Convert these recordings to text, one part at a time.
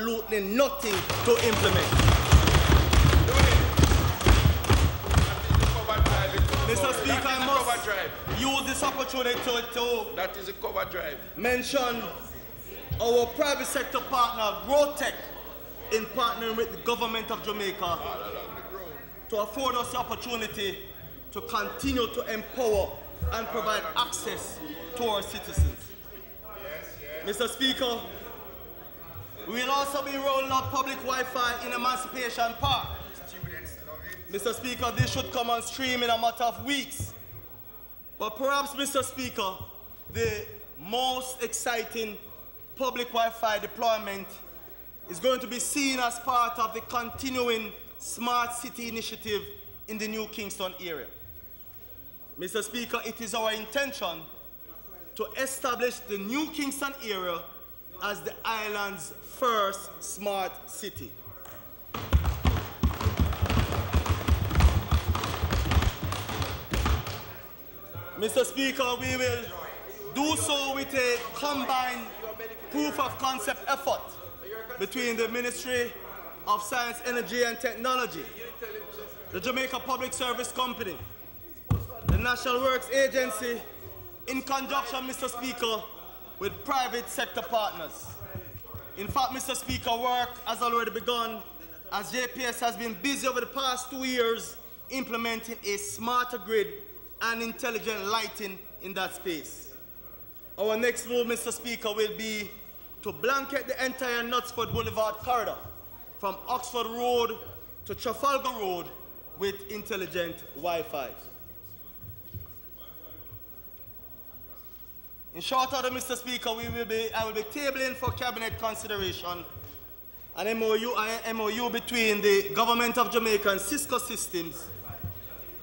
absolutely nothing to implement. Mr. Speaker, I must use this opportunity to that is a cover drive. Mention our private sector partner, GrowTech, in partnering with the government of Jamaica to afford us the opportunity to continue to empower and provide access to our citizens. Mr. Speaker, we will also be rolling out public Wi-Fi in Emancipation Park. Mr. Speaker, this should come on stream in a matter of weeks. But perhaps, Mr. Speaker, the most exciting public Wi-Fi deployment is going to be seen as part of the continuing Smart City initiative in the New Kingston area. Mr. Speaker, it is our intention to establish the New Kingston area as the island's first smart city. Mr. Speaker, we will do so with a combined proof of concept effort between the Ministry of Science, Energy and Technology, the Jamaica Public Service Company, the National Works Agency, in conjunction, Mr. Speaker, with private sector partners. In fact, Mr. Speaker, work has already begun as JPS has been busy over the past 2 years implementing a smarter grid and intelligent lighting in that space. Our next move, Mr. Speaker, will be to blanket the entire Knutsford Boulevard corridor from Oxford Road to Trafalgar Road with intelligent Wi-Fi. In short order, Mr. Speaker, I will be tabling for Cabinet consideration an MOU between the Government of Jamaica and Fiscal Systems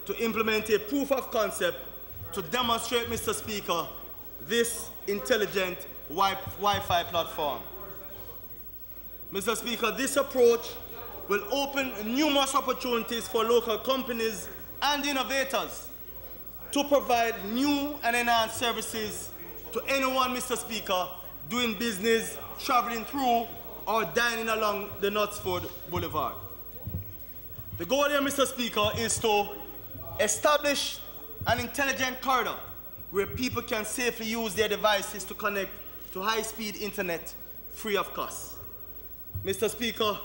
to implement a proof of concept to demonstrate, Mr. Speaker, this intelligent Wi-Fi platform. Mr. Speaker, this approach will open numerous opportunities for local companies and innovators to provide new and enhanced services to anyone, Mr. Speaker, doing business, traveling through, or dining along the Knutsford Boulevard. The goal here, Mr. Speaker, is to establish an intelligent corridor where people can safely use their devices to connect to high-speed internet free of cost. Mr. Speaker,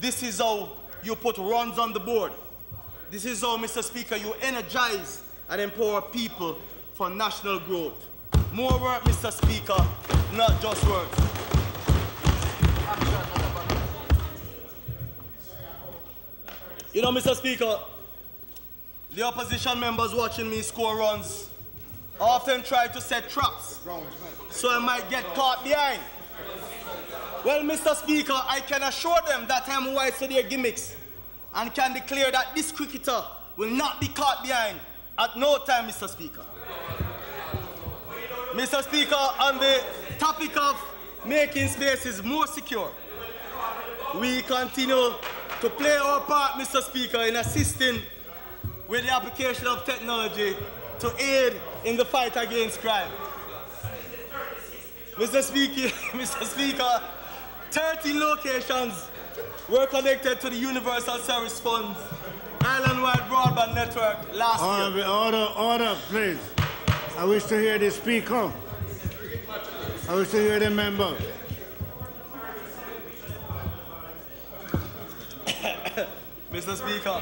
this is how you put runs on the board. This is how, Mr. Speaker, you energize and empower people for national growth. More work, Mr. Speaker, not just words. You know, Mr. Speaker, the opposition members watching me score runs often try to set traps so I might get caught behind. Well, Mr. Speaker, I can assure them that I'm wise to their gimmicks and can declare that this cricketer will not be caught behind at no time, Mr. Speaker. Mr. Speaker, on the topic of making spaces more secure, we continue to play our part, Mr. Speaker, in assisting with the application of technology to aid in the fight against crime. Mr. Speaker, 30 locations were connected to the Universal Service Fund's island-wide broadband network last year. Order, please. I wish to hear the speaker. I wish to hear the member. Mr. Speaker.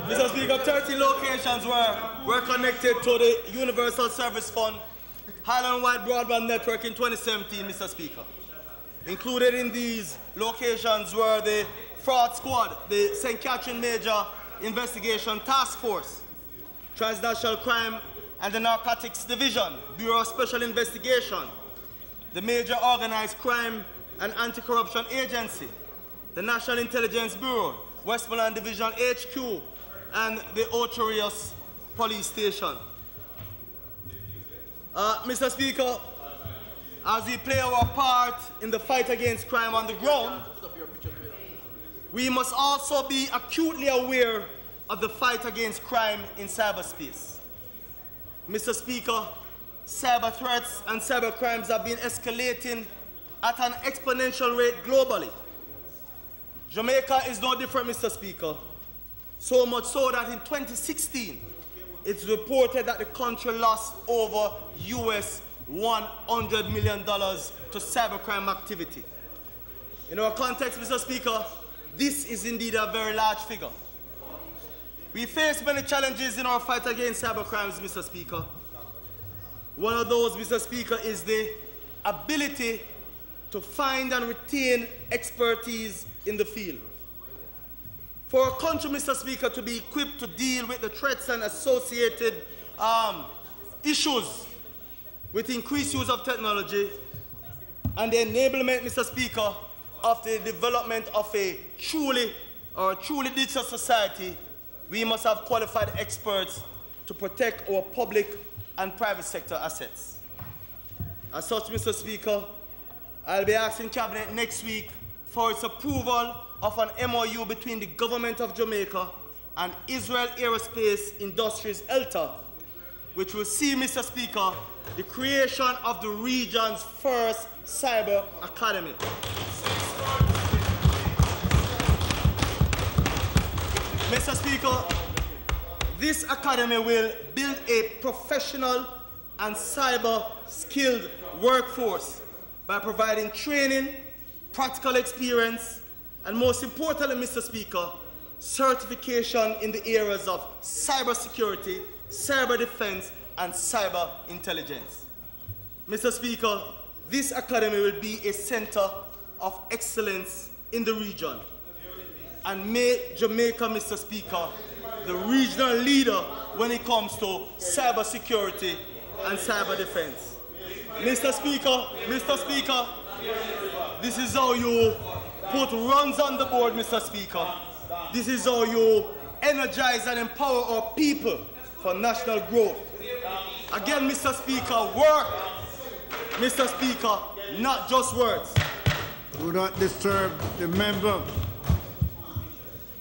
Mr. Speaker, 30 locations were connected to the Universal Service Fund island-wide broadband network in 2017, Mr. Speaker. Included in these locations were the Fraud Squad, the St. Catherine Major Investigation Task Force, Transnational Crime and the Narcotics Division, Bureau of Special Investigation, the Major Organized Crime and Anti-Corruption Agency, the National Intelligence Bureau, Westmoreland Division HQ, and the Ocho Rios Police Station. Mr. Speaker, as we play our part in the fight against crime on the ground, we must also be acutely aware of the fight against crime in cyberspace. Mr. Speaker, cyber threats and cyber crimes have been escalating at an exponential rate globally. Jamaica is no different, Mr. Speaker. So much so that in 2016, it's reported that the country lost over US $100 million to cybercrime activity. In our context, Mr. Speaker, this is indeed a very large figure. We face many challenges in our fight against cybercrimes, Mr. Speaker. One of those, Mr. Speaker, is the ability to find and retain expertise in the field. For a country, Mr. Speaker, to be equipped to deal with the threats and associated issues with increased use of technology and the enablement, Mr. Speaker, of the development of a truly digital society, we must have qualified experts to protect our public and private sector assets. As such, Mr. Speaker, I'll be asking Cabinet next week for its approval of an MOU between the Government of Jamaica and Israel Aerospace Industries ELTA, which will see, Mr. Speaker, the creation of the region's first cyber academy. Mr. Speaker, this academy will build a professional and cyber-skilled workforce by providing training, practical experience, and most importantly, Mr. Speaker, certification in the areas of cybersecurity, cyber defense, and cyber intelligence. Mr. Speaker, this academy will be a center of excellence in the region and make Jamaica, Mr. Speaker, the regional leader when it comes to cybersecurity and cyber defense. Mr. Speaker, this is how you put runs on the board, Mr. Speaker. This is how you energize and empower our people for national growth. Again, Mr. Speaker, work, Mr. Speaker, not just words. Do not disturb the member.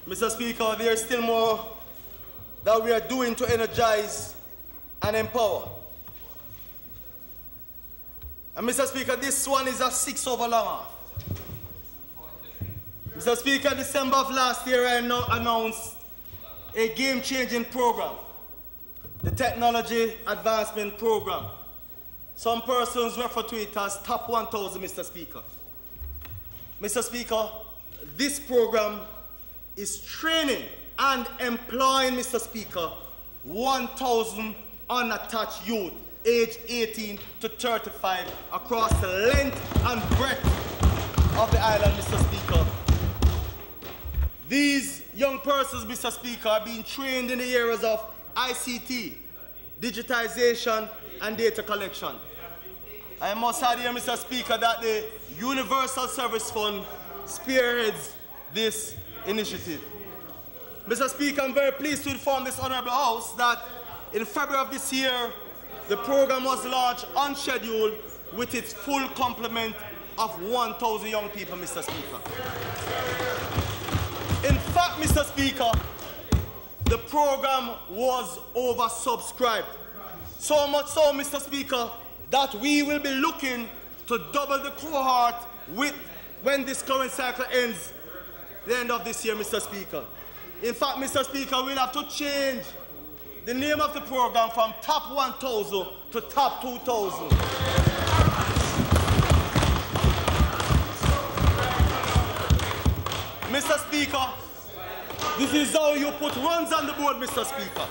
Mr. Speaker, there is still more that we are doing to energize and empower. And Mr. Speaker, this one is a 6 over long half. Mr. Speaker, December of last year, I announced a game-changing program, the Technology Advancement Program. Some persons refer to it as Top 1000, Mr. Speaker. Mr. Speaker, this program is training and employing, Mr. Speaker, 1,000 unattached youth aged 18 to 35 across the length and breadth of the island, Mr. Speaker. These young persons, Mr. Speaker, are being trained in the areas of ICT, digitization, and data collection. I must add here, Mr. Speaker, that the Universal Service Fund spearheads this initiative. Mr. Speaker, I'm very pleased to inform this Honourable House that in February of this year, the program was launched on schedule with its full complement of 1,000 young people, Mr. Speaker. In fact, Mr. Speaker, the program was oversubscribed. So much so, Mr. Speaker, that we will be looking to double the cohort when this current cycle ends the end of this year, Mr. Speaker. In fact, Mr. Speaker, we'll have to change the name of the program from Top 1,000 to Top 2,000. Mr. Speaker, this is how you put runs on the board, Mr. Speaker.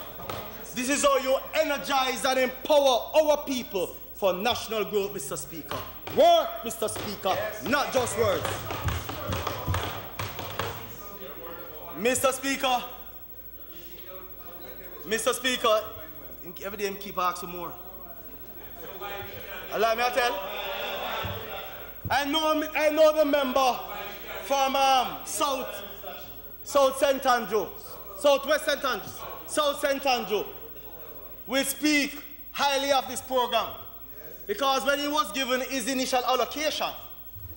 This is how you energize and empower our people for national growth, Mr. Speaker. Work, Mr. Speaker, not just words. Mr. Speaker, every day I keep asking more. Allow me to tell. I know the member from South St. Andrew, Southwest St. Andrew, South St. Andrew will speak highly of this program because when he was given his initial allocation,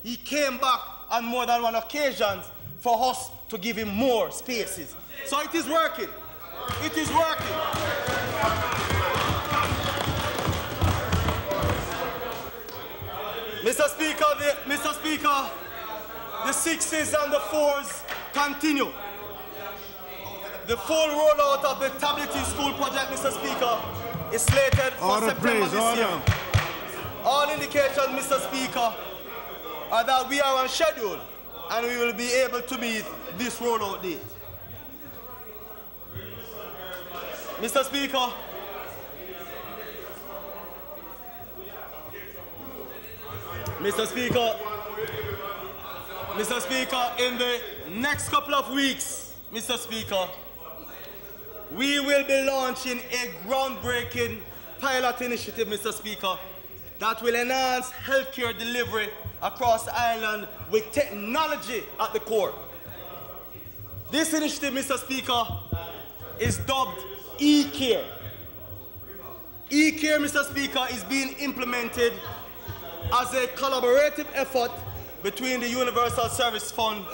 he came back on more than one occasion for us to give him more spaces. So it is working. It is working. Mr. Speaker, the 6s and the 4s continue. The full rollout of the tablet in school project, Mr. Speaker, is slated for September this year. All indications, Mr. Speaker, are that we are on schedule and we will be able to meet this rollout date. Mr. Speaker, in the next couple of weeks, Mr. Speaker, we will be launching a groundbreaking pilot initiative, Mr. Speaker, that will enhance healthcare delivery across the island with technology at the core. This initiative, Mr. Speaker, is dubbed e-care. E-care, Mr. Speaker, is being implemented as a collaborative effort between the Universal Service Fund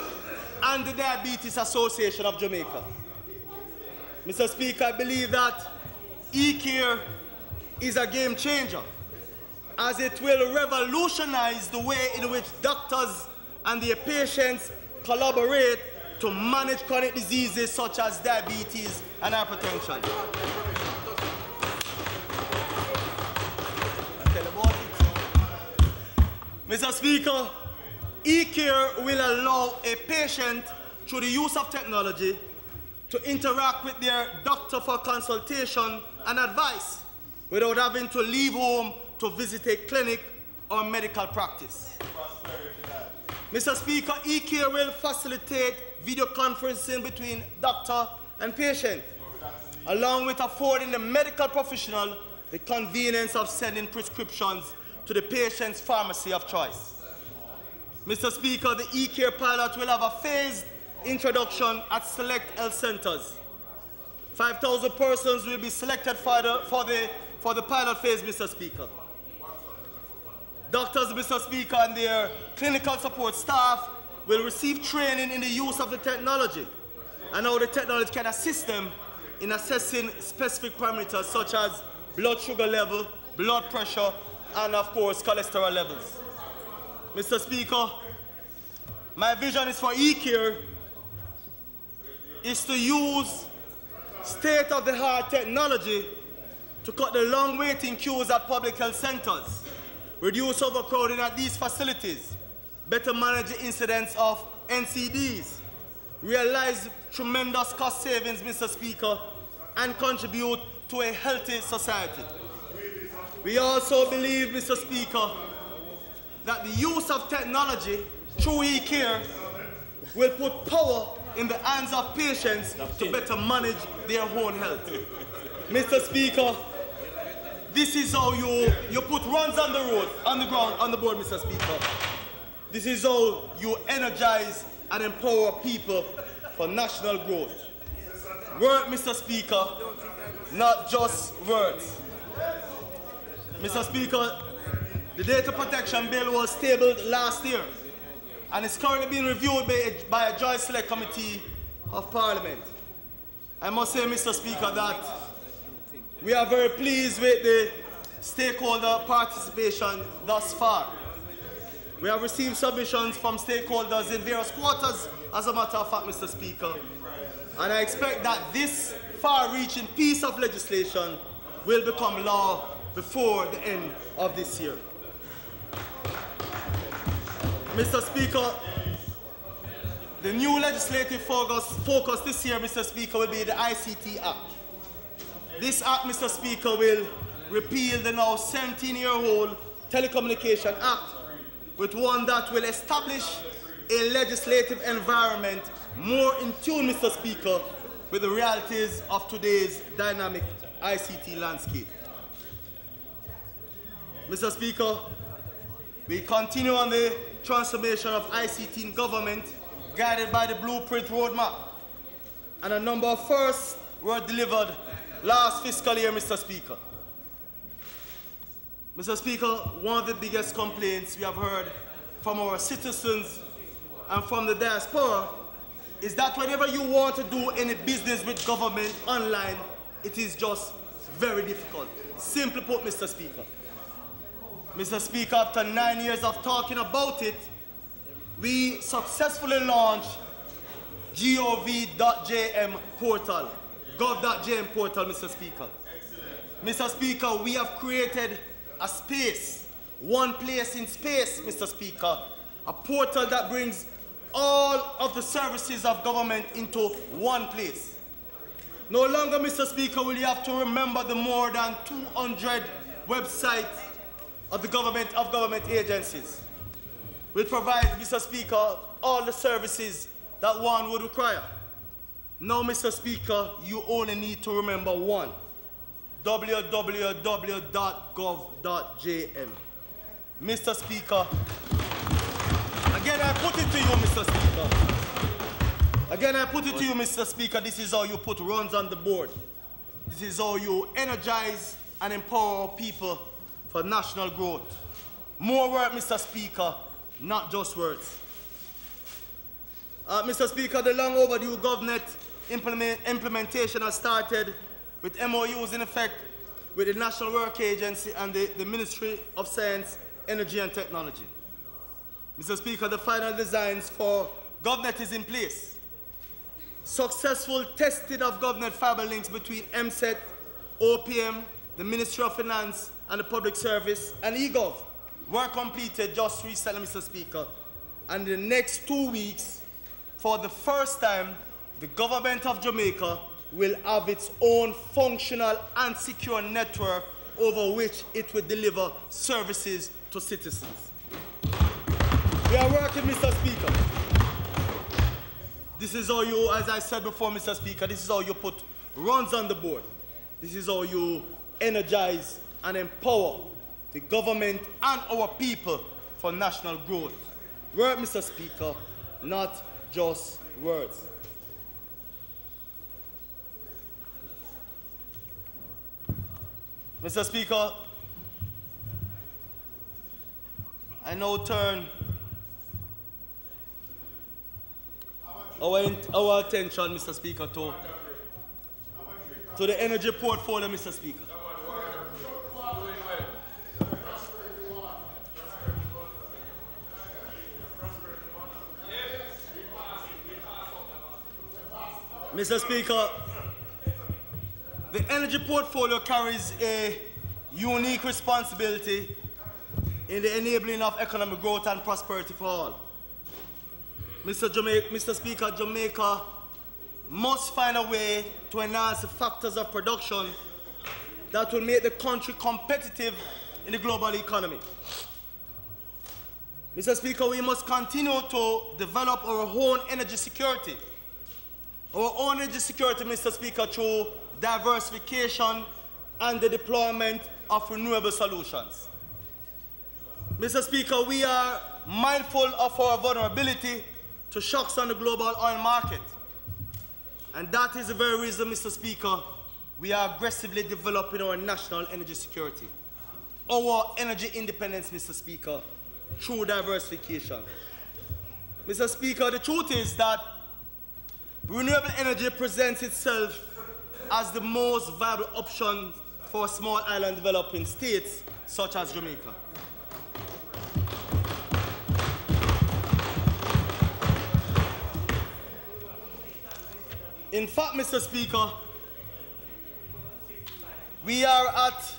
and the Diabetes Association of Jamaica. Mr. Speaker, I believe that e-care is a game changer, as it will revolutionize the way in which doctors and their patients collaborate to manage chronic diseases such as diabetes and hypertension. Mr. Speaker, e-care will allow a patient, through the use of technology, to interact with their doctor for consultation and advice without having to leave home to visit a clinic or medical practice. Mr. Speaker, e-care will facilitate video conferencing between doctor and patient, along with affording the medical professional the convenience of sending prescriptions to the patient's pharmacy of choice. Mr. Speaker, the e-care pilot will have a phased introduction at select health centers. 5,000 persons will be selected for the pilot phase, Mr. Speaker. Doctors, Mr. Speaker, and their clinical support staff will receive training in the use of the technology and how the technology can assist them in assessing specific parameters such as blood sugar level, blood pressure, and of course, cholesterol levels. Mr. Speaker, my vision is for e-care is to use state-of-the-art technology to cut the long waiting queues at public health centers, reduce overcrowding at these facilities, better manage the incidence of NCDs, realize tremendous cost savings, Mr. Speaker, and contribute to a healthy society. We also believe, Mr. Speaker, that the use of technology through e-care will put power in the hands of patients to better manage their own health. Mr. Speaker, this is how you put runs on the road, on the ground, on the board, Mr. Speaker. This is how you energize and empower people for national growth. Work, Mr. Speaker, not just words. Mr. Speaker, the Data Protection Bill was tabled last year and is currently being reviewed by a Joint Select Committee of Parliament. I must say, Mr. Speaker, that we are very pleased with the stakeholder participation thus far. We have received submissions from stakeholders in various quarters, as a matter of fact, Mr. Speaker, and I expect that this far-reaching piece of legislation will become law before the end of this year. Mr. Speaker, the new legislative focus this year, Mr. Speaker, will be the ICT Act. This Act, Mr. Speaker, will repeal the now 17-year-old Telecommunication Act with one that will establish a legislative environment more in tune, Mr. Speaker, with the realities of today's dynamic ICT landscape. Mr. Speaker, we continue on the transformation of ICT in government guided by the Blueprint Roadmap, and a number of firsts were delivered last fiscal year, Mr. Speaker. Mr. Speaker, one of the biggest complaints we have heard from our citizens and from the diaspora is that whenever you want to do any business with government online, it is just very difficult. Simply put, Mr. Speaker. Mr. Speaker, after 9 years of talking about it, we successfully launched gov.jm portal, gov.jm portal, Mr. Speaker. Excellent. Mr. Speaker, we have created a space, one place in space, Mr. Speaker, a portal that brings all of the services of government into one place. No longer, Mr. Speaker, will you have to remember the more than 200 websites of the government agencies, which provides, Mr. Speaker, all the services that one would require. Now, Mr. Speaker, you only need to remember one: www.gov.jm. Mr. Speaker, again I put it to you, Mr. Speaker. Again I put it to you, Mr. Speaker, this is how you put runs on the board. This is how you energize and empower our people for national growth. More work, Mr. Speaker, not just words. Mr. Speaker, the long overdue government implementation has started with MOUs in effect with the National Work Agency and the Ministry of Science, Energy and Technology. Mr. Speaker, the final designs for GovNet is in place. Successful testing of GovNet fiber links between MSET, OPM, the Ministry of Finance and the Public Service and eGov were completed just recently, Mr. Speaker. And in the next 2 weeks, for the first time, the government of Jamaica will have its own functional and secure network over which it will deliver services to citizens. We are working, Mr. Speaker. This is how you, as I said before, Mr. Speaker, this is how you put runs on the board. This is how you energize and empower the government and our people for national growth. Work, Mr. Speaker, not just words. Mr. Speaker, I now turn our attention, Mr. Speaker, to the energy portfolio, Mr. Speaker. Mr. Speaker, the energy portfolio carries a unique responsibility in the enabling of economic growth and prosperity for all. Mr. Speaker, Jamaica must find a way to enhance the factors of production that will make the country competitive in the global economy. Mr. Speaker, we must continue to develop our own energy security. Our own energy security, Mr. Speaker, through diversification and the deployment of renewable solutions. Mr. Speaker, we are mindful of our vulnerability to shocks on the global oil market. And that is the very reason, Mr. Speaker, we are aggressively developing our national energy security, our energy independence, Mr. Speaker, through diversification. Mr. Speaker, the truth is that renewable energy presents itself as the most viable option for small island developing states such as Jamaica. In fact, Mr. Speaker, we are at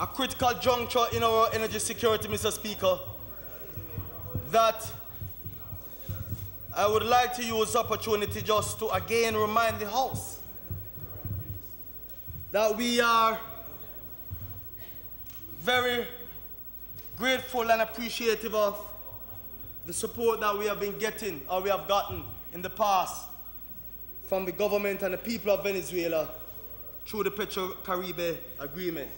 a critical juncture in our energy security, Mr. Speaker, that I would like to use this opportunity just to again remind the House that we are very grateful and appreciative of the support that we have been getting, or we have gotten in the past from the government and the people of Venezuela through the Petro-Caribe agreement.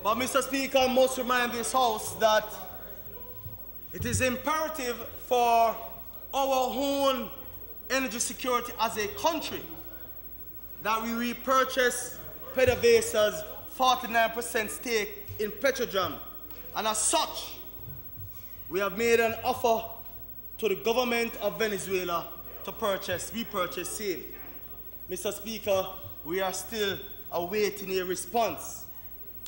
But, Mr. Speaker, I must remind this House that it is imperative for our own energy security as a country that we repurchase PDVSA's 49% stake in Petrojam. And as such, we have made an offer to the government of Venezuela to repurchase same. Mr. Speaker, we are still awaiting a response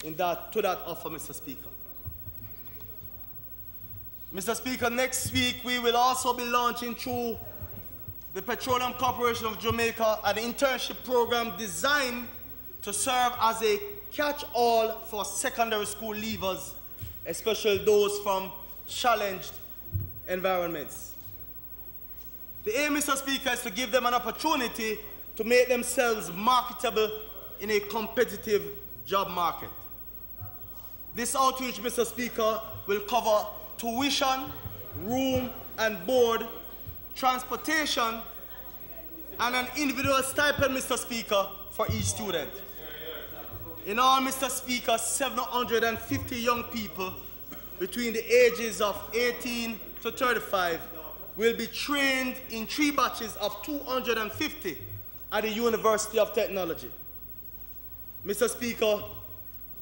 to that offer, Mr. Speaker. Mr. Speaker, next week we will also be launching through the Petroleum Corporation of Jamaica an internship program designed to serve as a catch-all for secondary school leavers, especially those from challenged environments. The aim, Mr. Speaker, is to give them an opportunity to make themselves marketable in a competitive job market. This outreach, Mr. Speaker, will cover tuition, room and board, transportation, and an individual stipend, Mr. Speaker, for each student. In all, Mr. Speaker, 750 young people between the ages of 18 to 35 will be trained in 3 batches of 250 at the University of Technology. Mr. Speaker,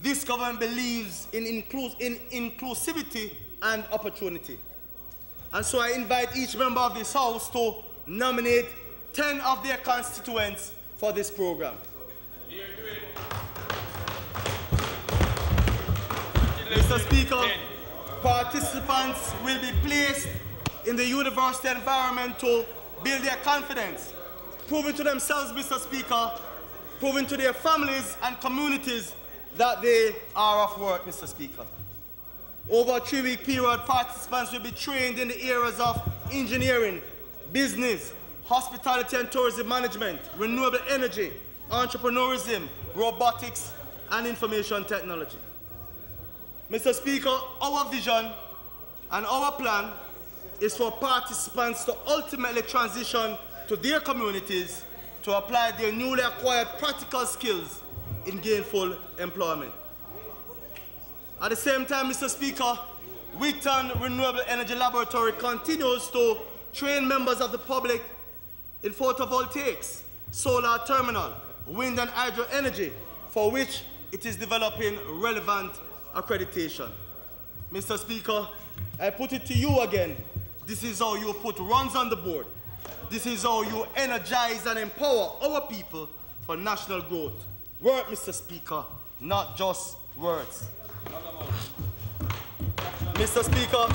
this government believes in inclusivity and opportunity. And so I invite each member of this House to nominate 10 of their constituents for this program. Mr. Speaker, participants will be placed in the university environment to build their confidence, proving to themselves, Mr. Speaker, proving to their families and communities that they are of worth, Mr. Speaker. Over a 3-week period, participants will be trained in the areas of engineering, business, hospitality and tourism management, renewable energy, entrepreneurism, robotics, and information technology. Mr. Speaker, our vision and our plan is for participants to ultimately transition to their communities to apply their newly acquired practical skills in gainful employment. At the same time, Mr. Speaker, Wigton Renewable Energy Laboratory continues to train members of the public in photovoltaics, solar terminal, wind and hydro energy, for which it is developing relevant accreditation. Mr. Speaker, I put it to you again. This is how you put runs on the board. This is how you energize and empower our people for national growth. Work, Mr. Speaker, not just words. Mr. Speaker.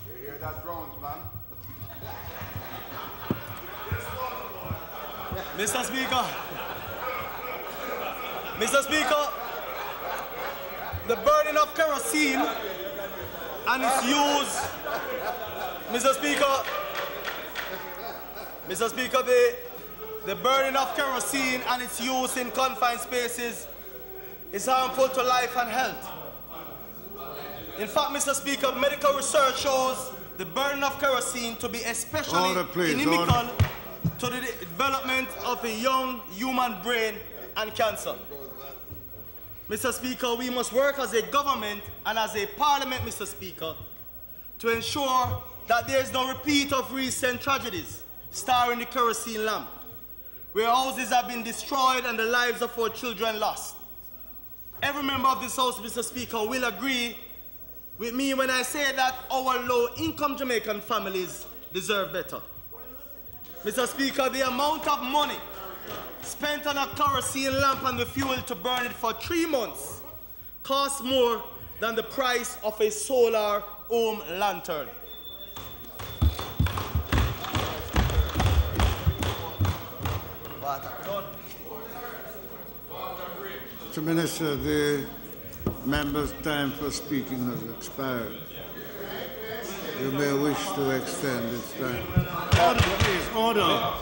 You hear that drones, man? Mr. Speaker. Mr. Speaker, the burning of kerosene and its use, Mr. Speaker, the burning of kerosene and its use in confined spaces is harmful to life and health. In fact, Mr. Speaker, medical research shows the burning of kerosene to be especially inimical to the development of the young human brain and cancer. Mr. Speaker, we must work as a government and as a parliament, Mr. Speaker, to ensure that there is no repeat of recent tragedies starring the kerosene lamp, where houses have been destroyed and the lives of our children lost. Every member of this House, Mr. Speaker, will agree with me when I say that our low-income Jamaican families deserve better. Mr. Speaker, the amount of money spent on a kerosene lamp and the fuel to burn it for 3 months costs more than the price of a solar home lantern. Mr. Minister, the member's time for speaking has expired. You may wish to extend its time. Order, please, order.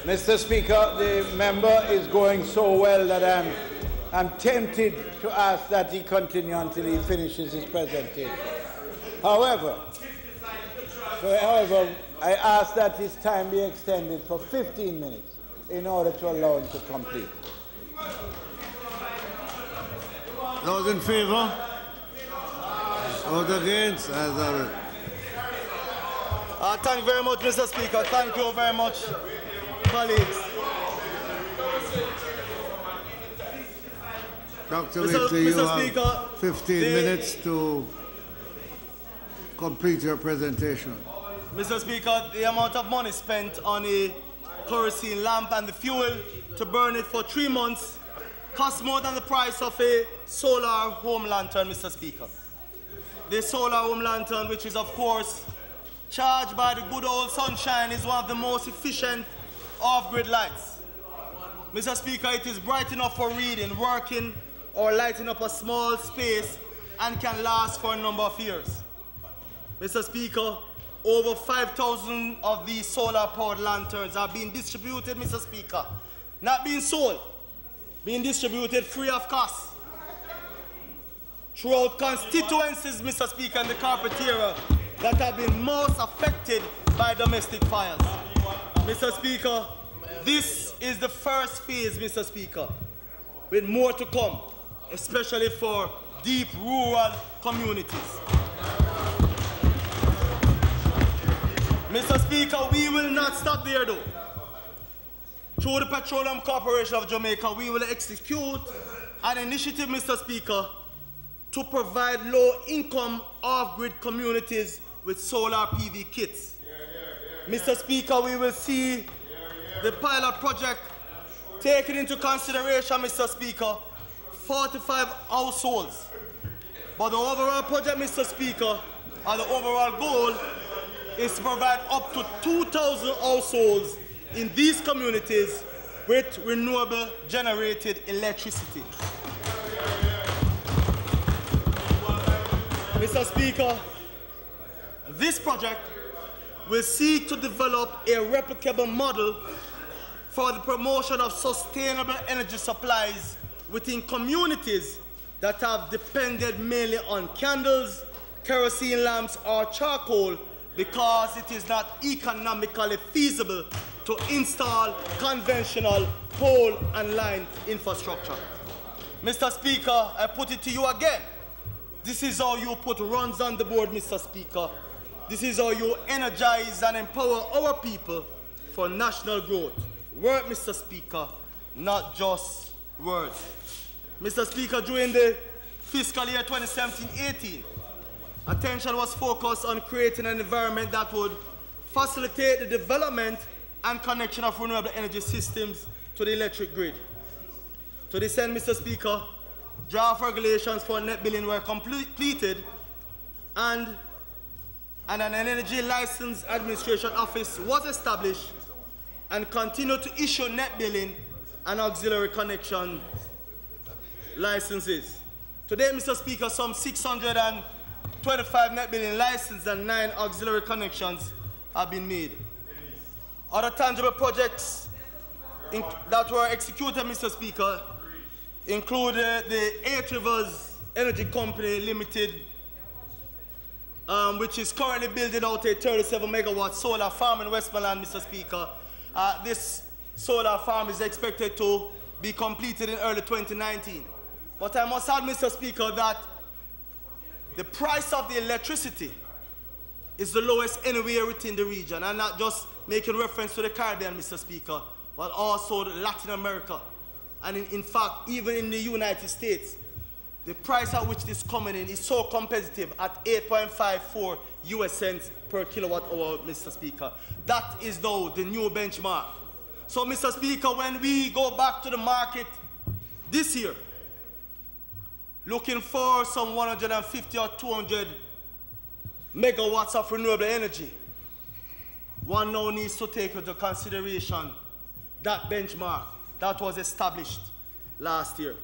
Mr. Speaker, the member is going so well that I'm tempted to ask that he continue until he finishes his presentation. However, I ask that his time be extended for 15 minutes in order to allow him to complete. Those in favor? Those against? As of thank you very much, Mr. Speaker. Thank you very much, colleagues. Dr. Whitley, you have 15 minutes to complete your presentation. Mr. Speaker, the amount of money spent on a kerosene lamp and the fuel to burn it for 3 months costs more than the price of a solar home lantern, Mr. Speaker. The solar home lantern, which is, of course, charged by the good old sunshine, is one of the most efficient off-grid lights. Mr. Speaker, it is bright enough for reading, working, or lighting up a small space and can last for a number of years. Mr. Speaker, over 5,000 of these solar-powered lanterns are being distributed, Mr. Speaker, not being sold, being distributed free of cost throughout constituencies, Mr. Speaker, in the carpet area that have been most affected by domestic fires. Mr. Speaker, this is the first phase, Mr. Speaker, with more to come, especially for deep rural communities. Mr. Speaker, we will not stop there though. Through the Petroleum Corporation of Jamaica, we will execute an initiative, Mr. Speaker, to provide low-income off-grid communities with solar PV kits. Mr. Speaker, we will see the pilot project taking into consideration, Mr. Speaker, 45 households. But the overall project, Mr. Speaker, and the overall goal is to provide up to 2,000 households in these communities with renewable generated electricity. Mr. Speaker, this project will seek to develop a replicable model for the promotion of sustainable energy supplies within communities that have depended mainly on candles, kerosene lamps, or charcoal because it is not economically feasible to install conventional pole and line infrastructure. Mr. Speaker, I put it to you again. This is how you put runs on the board, Mr. Speaker. This is how you energize and empower our people for national growth. Work, Mr. Speaker, not just words. Mr. Speaker, during the fiscal year 2017-18, attention was focused on creating an environment that would facilitate the development and connection of renewable energy systems to the electric grid. To this end, Mr. Speaker, draft regulations for net billing were completed and an Energy License Administration Office was established and continued to issue net billing and auxiliary connection licenses. Today, Mr. Speaker, some 625 net billing licenses and 9 auxiliary connections have been made. Other tangible projects that were executed, Mr. Speaker, include the 8 Rivers Energy Company Limited, which is currently building out a 37-megawatt solar farm in Westmoreland, Mr. Speaker. This solar farm is expected to be completed in early 2019. But I must add, Mr. Speaker, that the price of the electricity is the lowest anywhere within the region, and not just making reference to the Caribbean, Mr. Speaker, but also Latin America. And in fact, even in the United States, the price at which this is coming in is so competitive at 8.54 US cents per kilowatt hour, Mr. Speaker. That is, though, the new benchmark. So, Mr. Speaker, when we go back to the market this year, looking for some 150 or 200 megawatts of renewable energy, one now needs to take into consideration that benchmark that was established last year.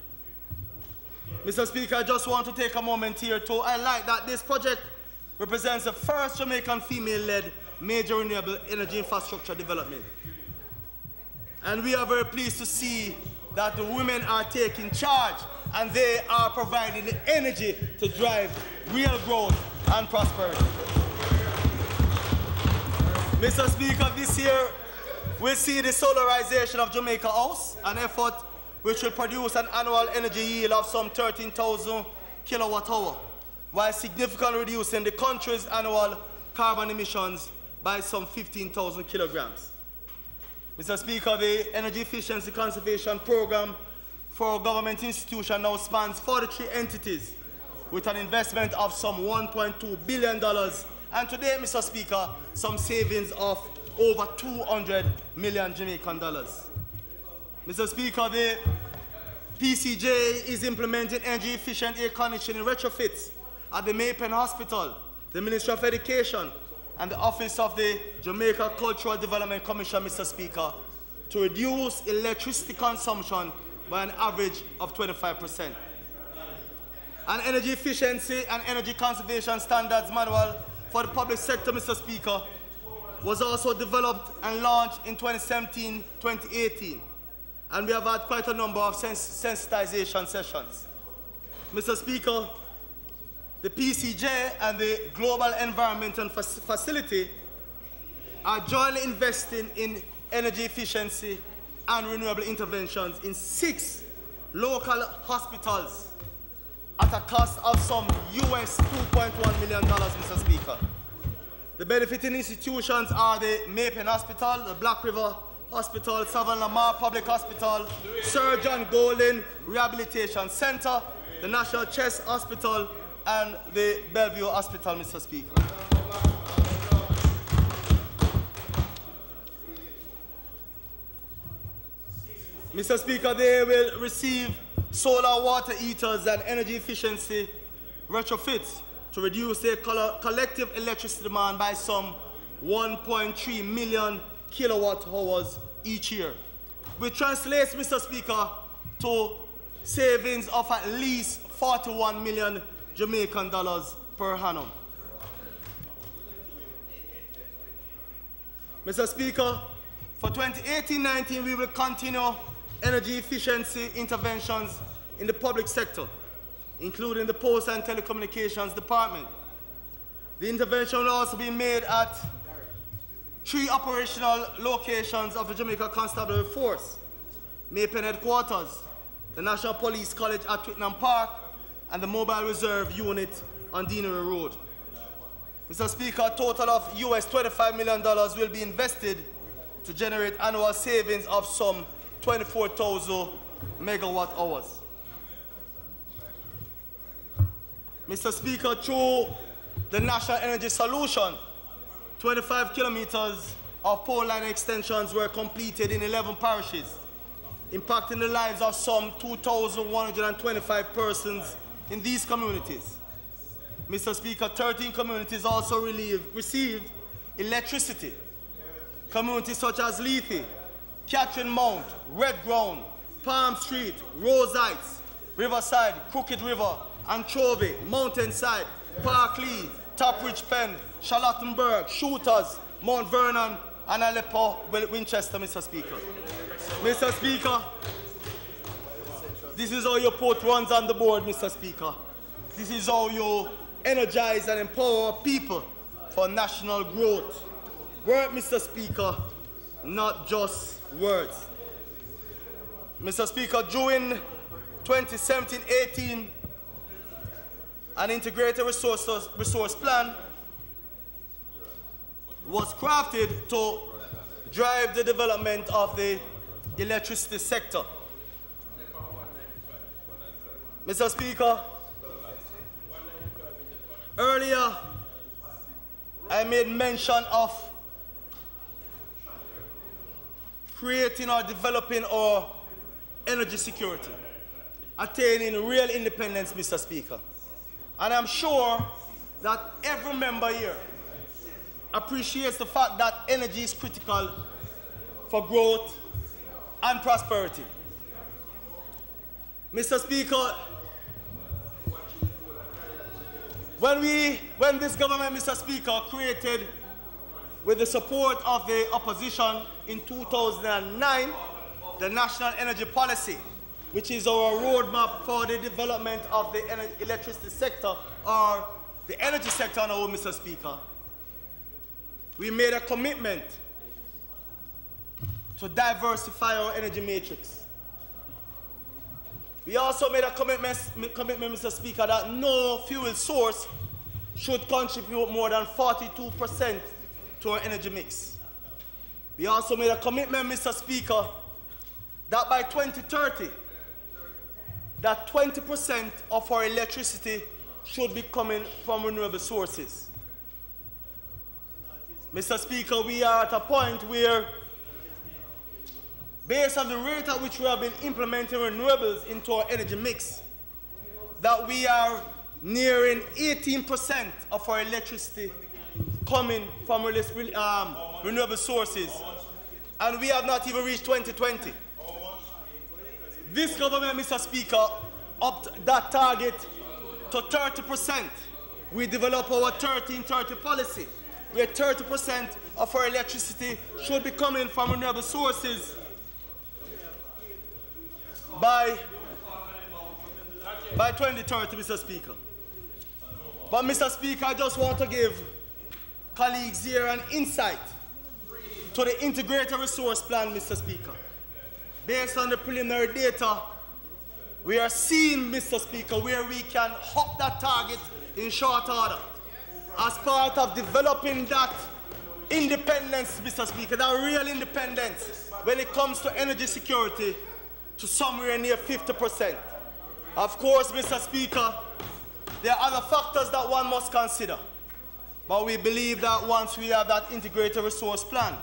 Mr. Speaker, I just want to take a moment here to highlight that this project represents the first Jamaican female-led major renewable energy infrastructure development. And we are very pleased to see that the women are taking charge and they are providing the energy to drive real growth and prosperity. Mr. Speaker, this year we'll see the solarization of Jamaica House, an effort which will produce an annual energy yield of some 13,000 kilowatt hour, while significantly reducing the country's annual carbon emissions by some 15,000 kilograms. Mr. Speaker, the Energy Efficiency Conservation Program for government institutions now spans 43 entities with an investment of some $1.2 billion And today, Mr. Speaker, some savings of over 200 million Jamaican dollars. Mr. Speaker, the PCJ is implementing energy-efficient air conditioning retrofits at the Maypen Hospital, the Ministry of Education, and the Office of the Jamaica Cultural Development Commission, Mr. Speaker, to reduce electricity consumption by an average of 25%. An energy efficiency and energy conservation standards manual for the public sector, Mr. Speaker, was also developed and launched in 2017-2018. And we have had quite a number of sensitization sessions. Mr. Speaker, the PCJ and the Global Environmental Facility are jointly investing in energy efficiency and renewable interventions in 6 local hospitals at a cost of some US $2.1 million, Mr. Speaker. The benefiting institutions are the Maypen Hospital, the Black River Hospital, Savannah Lamar Public Hospital, Sir John Golden Rehabilitation Center, the National Chest Hospital, and the Bellevue Hospital, Mr. Speaker. Mr. Speaker, they will receive solar water heaters and energy efficiency retrofits to reduce their collective electricity demand by some 1.3 million kilowatt hours each year, which translates, Mr. Speaker, to savings of at least 41 million Jamaican dollars per annum. Mr. Speaker, for 2018-19, we will continue energy efficiency interventions in the public sector, including the Post and Telecommunications Department. The intervention will also be made at 3 operational locations of the Jamaica Constabulary Force: Maypen Headquarters, the National Police College at Twickenham Park, and the Mobile Reserve Unit on Deanery Road. Mr. Speaker, a total of US $25 million will be invested to generate annual savings of some 24,000 megawatt hours. Mr. Speaker, through the National Energy Solution, 25 kilometers of pole line extensions were completed in 11 parishes, impacting the lives of some 2,125 persons in these communities. Mr. Speaker, 13 communities also received electricity. Communities such as Lethe, Catherine Mount, Red Ground, Palm Street, Rose Heights, Riverside, Crooked River, Anchovy, Mountainside, Parkley, Topridge Pen, Charlottenburg, Shooters, Mount Vernon, and Aleppo, Winchester, Mr. Speaker. Mr. Speaker, this is how your put runs on the board, Mr. Speaker. This is how you energize and empower people for national growth. Work, Mr. Speaker, not just words. Mr. Speaker, during 2017-18, an integrated resource plan was crafted to drive the development of the electricity sector. Mr. Speaker, earlier I made mention of creating or developing our energy security, attaining real independence, Mr. Speaker. And I'm sure that every member here appreciates the fact that energy is critical for growth and prosperity. Mr. Speaker, when this government, Mr. Speaker, created with the support of the opposition in 2009, the National Energy Policy, which is our roadmap for the development of the electricity sector, or the energy sector on our own, Mr. Speaker, we made a commitment to diversify our energy matrix. We also made a commitment, Mr. Speaker, that no fuel source should contribute more than 42% to our energy mix. We also made a commitment, Mr. Speaker, that by 2030, that 20% of our electricity should be coming from renewable sources. Mr. Speaker, we are at a point where, based on the rate at which we have been implementing renewables into our energy mix, that we are nearing 18% of our electricity coming from renewable sources, and we have not even reached 2020. This government, Mr. Speaker, upped that target to 30%. We develop our 1330 policy, where 30% of our electricity should be coming from renewable sources by 2030, Mr. Speaker. But, Mr. Speaker, I just want to give colleagues here an insight to the integrated resource plan, Mr. Speaker. Based on the preliminary data, we are seeing, Mr. Speaker, where we can up that target in short order as part of developing that independence, Mr. Speaker, that real independence when it comes to energy security to somewhere near 50%. Of course, Mr. Speaker, there are other factors that one must consider. But we believe that once we have that integrated resource plan,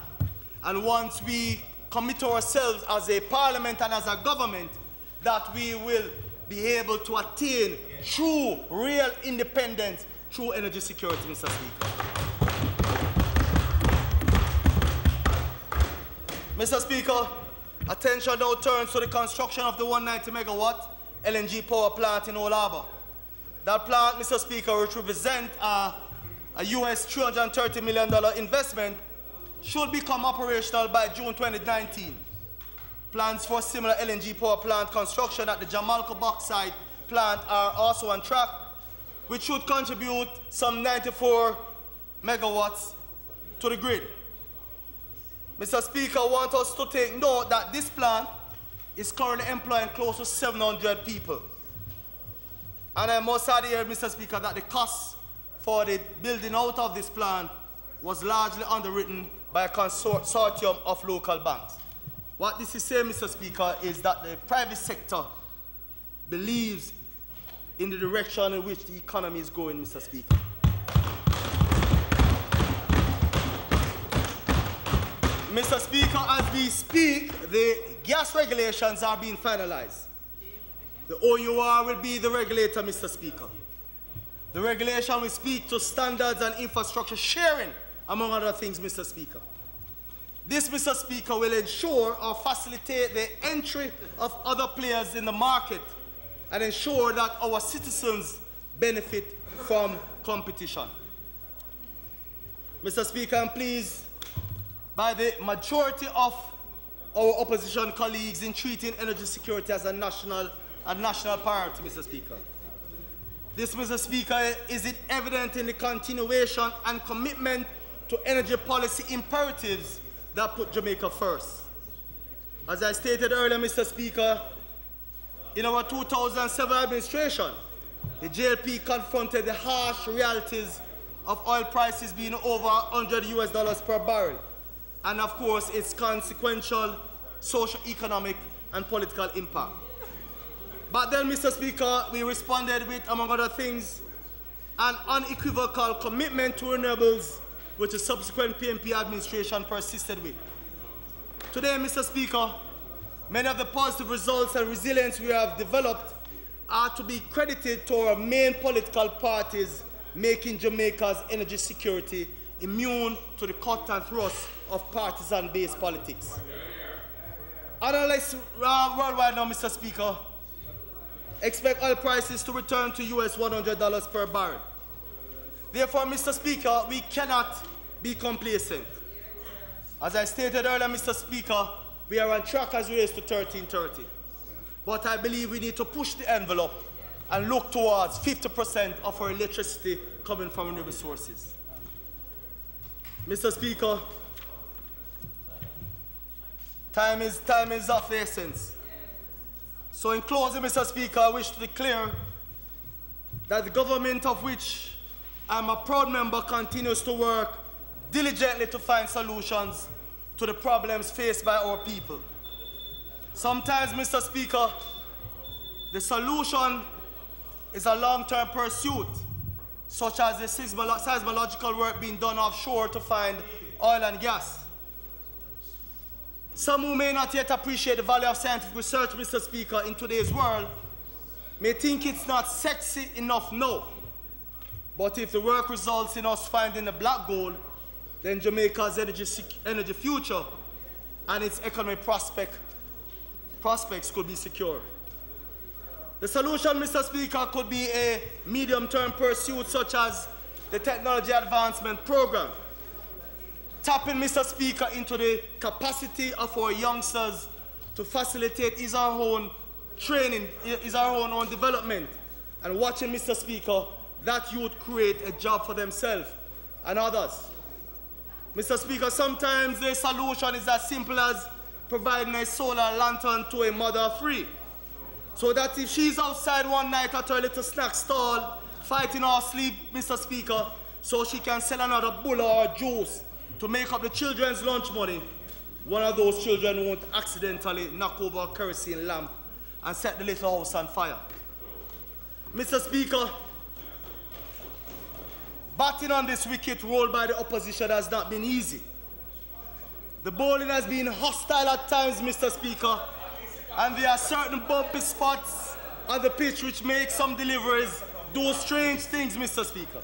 and once we commit to ourselves as a parliament and as a government, that we will be able to attain true, real independence through energy security, Mr. Speaker. Mr. Speaker, attention now turns to the construction of the 190 megawatt LNG power plant in Old Harbour. That plant, Mr. Speaker, which represents a US $330 million investment, should become operational by June 2019. Plans for similar LNG power plant construction at the Jamaica bauxite plant are also on track, which should contribute some 94 megawatts to the grid. Mr. Speaker, I want us to take note that this plant is currently employing close to 700 people. And I must add here, Mr. Speaker, that the cost for the building out of this plant was largely underwritten by a consortium of local banks. What this is saying, Mr. Speaker, is that the private sector believes in the direction in which the economy is going, Mr. Speaker. Mr. Speaker, as we speak, the gas regulations are being finalized. The OUR will be the regulator, Mr. Speaker. The regulation will speak to standards and infrastructure sharing, among other things, Mr. Speaker. This, Mr. Speaker, will ensure or facilitate the entry of other players in the market and ensure that our citizens benefit from competition. Mr. Speaker, I'm pleased by the majority of our opposition colleagues in treating energy security as a national priority, Mr. Speaker. This, Mr. Speaker, is it evident in the continuation and commitment to energy policy imperatives that put Jamaica first. As I stated earlier, Mr. Speaker, in our 2007 administration, the JLP confronted the harsh realities of oil prices being over $100 per barrel, and of course its consequential socio-economic and political impact. But then, Mr. Speaker, we responded with, among other things, an unequivocal commitment to renewables, which the subsequent PNP administration persisted with. Today, Mr. Speaker, many of the positive results and resilience we have developed are to be credited to our main political parties making Jamaica's energy security immune to the cut and thrust of partisan-based politics. Analysts worldwide now, Mr. Speaker, expect oil prices to return to US $100 per barrel. Therefore, Mr. Speaker, we cannot be complacent. As I stated earlier, Mr. Speaker, we are on track as relates to 1330. But I believe we need to push the envelope and look towards 50% of our electricity coming from renewable sources. Mr. Speaker, time is of the essence. So in closing, Mr. Speaker, I wish to declare that the government of which I'm a proud member continues to work diligently to find solutions to the problems faced by our people. Sometimes, Mr. Speaker, the solution is a long-term pursuit, such as the seismological work being done offshore to find oil and gas. Some who may not yet appreciate the value of scientific research, Mr. Speaker, in today's world, may think it's not sexy enough now. But if the work results in us finding the black gold, then Jamaica's energy future and its economic prospects could be secure. The solution, Mr. Speaker, could be a medium-term pursuit such as the Technology Advancement Program, tapping, Mr. Speaker, into the capacity of our youngsters to facilitate his or her own training, his or her own development, and watching, Mr. Speaker, that youth create a job for themselves and others. Mr. Speaker, sometimes the solution is as simple as providing a solar lantern to a mother of three, so that if she's outside one night at her little snack stall, fighting her sleep, Mr. Speaker, so she can sell another bull or juice to make up the children's lunch money, one of those children won't accidentally knock over a kerosene lamp and set the little house on fire. Mr. Speaker, batting on this wicket role by the opposition has not been easy. The bowling has been hostile at times, Mr. Speaker, and there are certain bumpy spots on the pitch which make some deliveries do strange things, Mr. Speaker.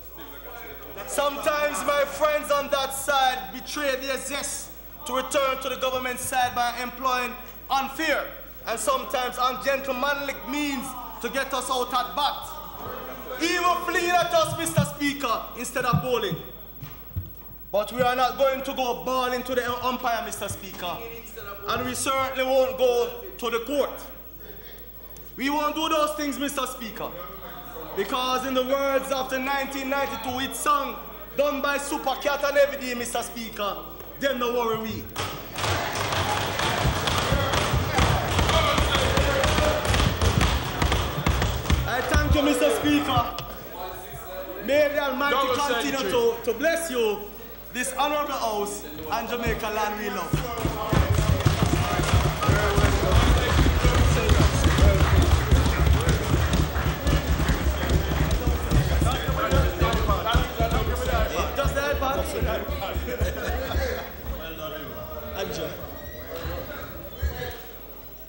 Sometimes my friends on that side betray their zest to return to the government side by employing unfair and sometimes ungentlemanly means to get us out at bat, even fleeing at us, Mr. Speaker, instead of bowling. But we are not going to go ball into the umpire, Mr. Speaker, and we certainly won't go to the court. We won't do those things, Mr. Speaker, because in the words of the 1992 hit song done by Super Cat and Everyday, Mr. Speaker, them no worry we. I thank you, Mr. Speaker. May the Almighty continue to bless you, this honorable house, and Jamaica land we love. Just the iPad.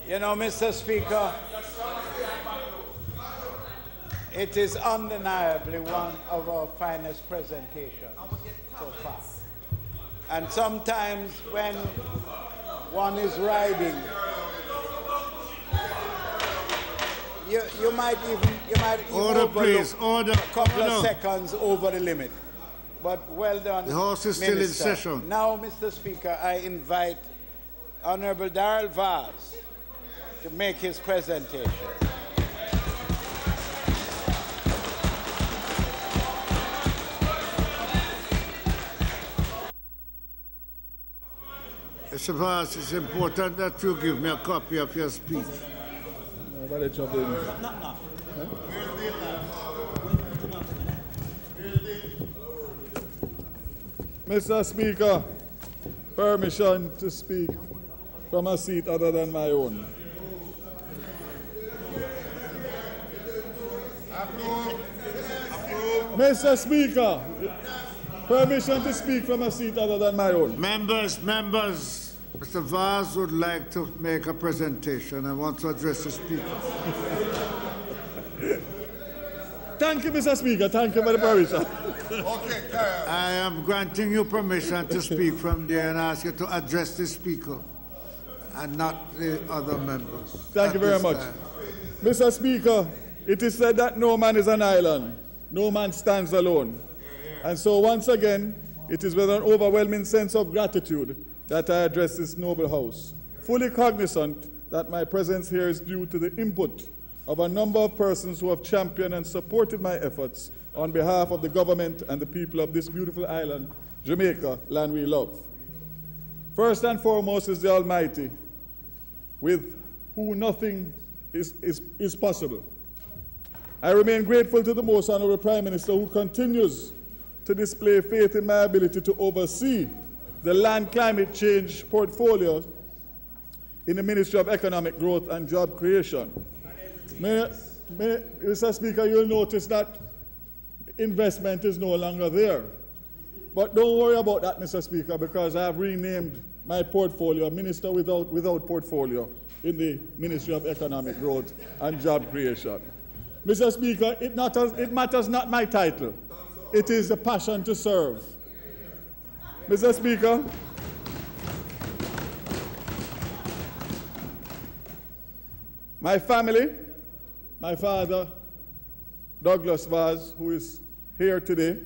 You know, Mr. Speaker, it is undeniably one of our finest presentations so far. And sometimes when one is riding, you might even order, please. Order. A couple of seconds over the limit. But well done, the House is still in session. Now, Mr. Speaker, I invite Honorable Darrell Vaz to make his presentation. Mr. Vaz, it's important that you give me a copy of your speech. Mr. Speaker, permission to speak from a seat other than my own. Mr. Speaker, permission to speak from a seat other than my own. Members, Mr. Vaz would like to make a presentation. I want to address the Speaker. Thank you, Mr. Speaker. Thank you for the permission. Okay, I am granting you permission to speak from there and ask you to address the Speaker and not the other members. Thank you very much. Mr. Speaker, it is said that no man is an island. No man stands alone. And so once again, it is with an overwhelming sense of gratitude that I address this noble House, fully cognizant that my presence here is due to the input of a number of persons who have championed and supported my efforts on behalf of the government and the people of this beautiful island, Jamaica, land we love. First and foremost is the Almighty, with whom nothing is possible. I remain grateful to the Most Honorable Prime Minister, who continues to display faith in my ability to oversee the land climate change portfolio in the Ministry of Economic Growth and Job Creation. Mr. Speaker, you'll notice that investment is no longer there. But don't worry about that, Mr. Speaker, because I have renamed my portfolio Minister without portfolio in the Ministry of Economic Growth and Job Creation. Mr. Speaker, it matters not my title. It is the passion to serve. Mr. Speaker, my family, my father, Douglas Vaz, who is here today,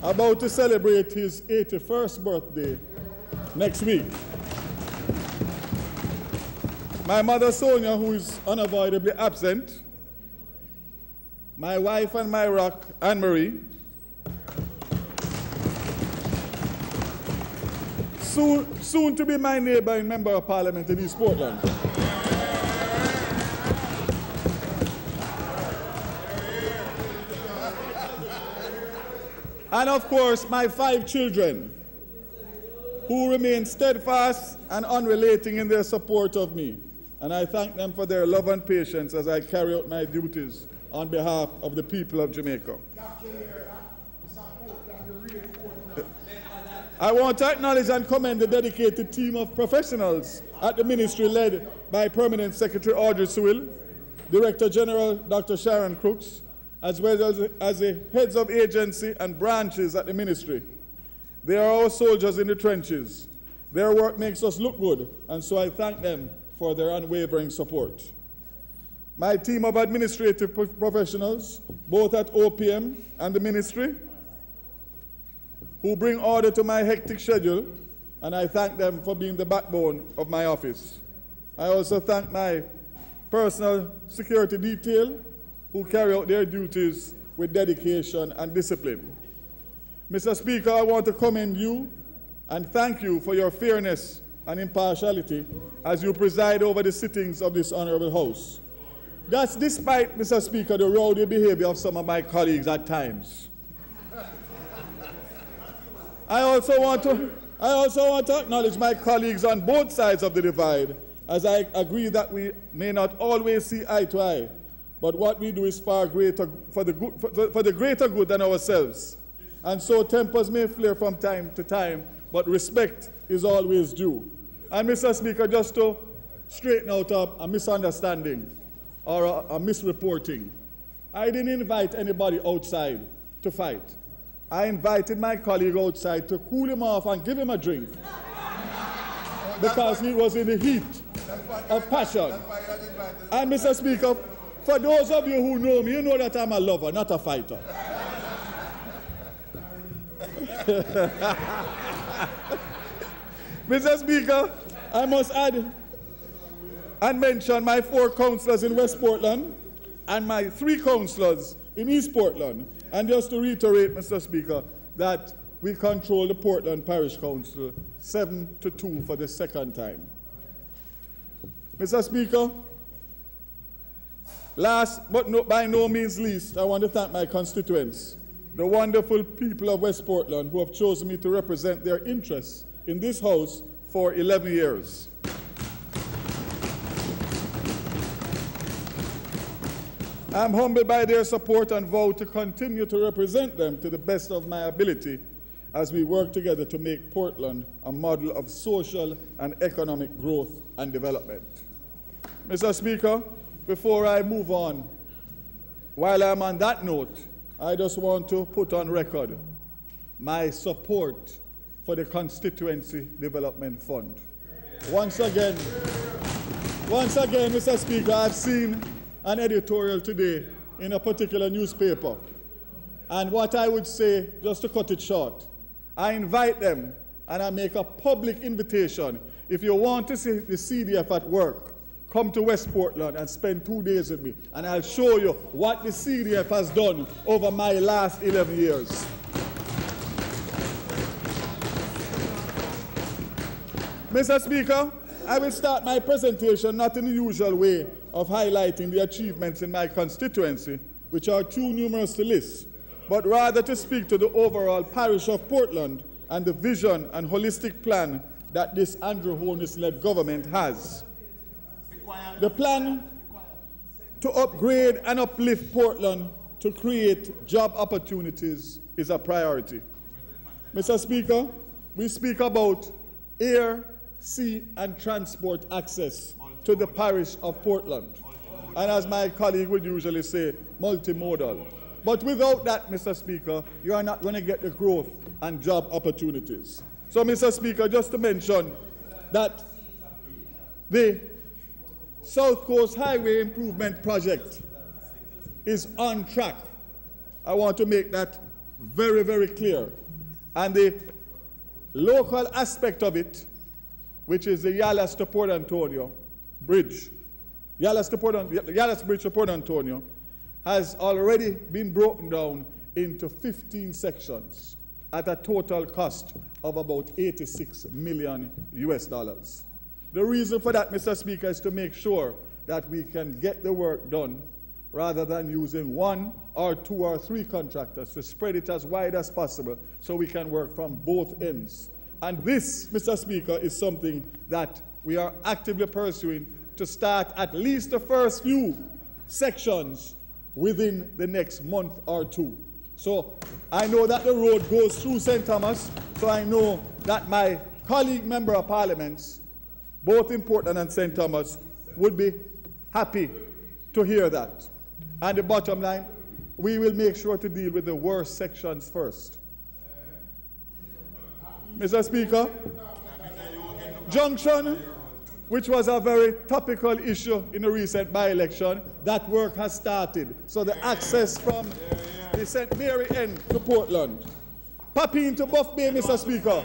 about to celebrate his 81st birthday next week. My mother, Sonia, who is unavoidably absent, my wife and my rock, Anne-Marie, soon to be my neighbor and member of parliament in East Portland. And of course, my 5 children, who remain steadfast and unrelenting in their support of me. And I thank them for their love and patience as I carry out my duties on behalf of the people of Jamaica. I want to acknowledge and commend the dedicated team of professionals at the ministry led by Permanent Secretary Audit Sewell, Director General Dr. Sharon Crooks, as well as the heads of agency and branches at the ministry. They are our soldiers in the trenches. Their work makes us look good, and so I thank them for their unwavering support. My team of administrative professionals, both at OPM and the ministry, who bring order to my hectic schedule, and I thank them for being the backbone of my office. I also thank my personal security detail, who carry out their duties with dedication and discipline. Mr. Speaker, I want to commend you and thank you for your fairness and impartiality as you preside over the sittings of this honorable House. That's despite, Mr. Speaker, the rowdy behavior of some of my colleagues at times. I also want to acknowledge my colleagues on both sides of the divide, as I agree that we may not always see eye to eye, but what we do is far greater for the greater good than ourselves. And so tempers may flare from time to time, but respect is always due. And Mr. Speaker, just to straighten out a misunderstanding or a misreporting, I didn't invite anybody outside to fight. I invited my colleague outside to cool him off and give him a drink because he was in the heat of passion. And Mr. Speaker, for those of you who know me, you know that I'm a lover, not a fighter. Mr. Speaker, I must add and mention my 4 councillors in West Portland and my 3 councillors in East Portland. And just to reiterate, Mr. Speaker, that we control the Portland Parish Council 7-2 for the second time. Mr. Speaker, last but by no means least, I want to thank my constituents, the wonderful people of West Portland who have chosen me to represent their interests in this House for 11 years. I'm humbled by their support and vow to continue to represent them to the best of my ability as we work together to make Portland a model of social and economic growth and development. Mr. Speaker, before I move on, while I'm on that note, I just want to put on record my support for the Constituency Development Fund. Once again, Mr. Speaker, I've seen an editorial today in a particular newspaper. And what I would say, just to cut it short, I invite them and I make a public invitation. If you want to see the CDF at work, come to West Portland and spend 2 days with me, and I'll show you what the CDF has done over my last 11 years. Mr. Speaker, I will start my presentation not in the usual way of highlighting the achievements in my constituency, which are too numerous to list, but rather to speak to the overall parish of Portland and the vision and holistic plan that this Andrew Holness-led government has. The plan to upgrade and uplift Portland to create job opportunities is a priority. Mr. Speaker, we speak about air, sea, and transport access to the parish of Portland. And as my colleague would usually say, multimodal. But without that, Mr. Speaker, you are not going to get the growth and job opportunities. So, Mr. Speaker, just to mention that the South Coast Highway Improvement Project is on track. I want to make that very, very clear. And the local aspect of it, which is the Yallas to Port Antonio Bridge, Yallas Bridge to Port Antonio, has already been broken down into 15 sections at a total cost of about $86 million US. The reason for that, Mr. Speaker, is to make sure that we can get the work done rather than using 1 or 2 or 3 contractors, to spread it as wide as possible so we can work from both ends. And this, Mr. Speaker, is something that we are actively pursuing to start at least the first few sections within the next month or 2. So I know that the road goes through St. Thomas, so I know that my colleague member of parliaments, both in Portland and St. Thomas, would be happy to hear that. And the bottom line, we will make sure to deal with the worst sections first. Mr. Speaker, Junction, which was a very topical issue in the recent by-election, that work has started. So the access from the St. Mary end to Portland. Papine to Buff Bay, Mr. Speaker.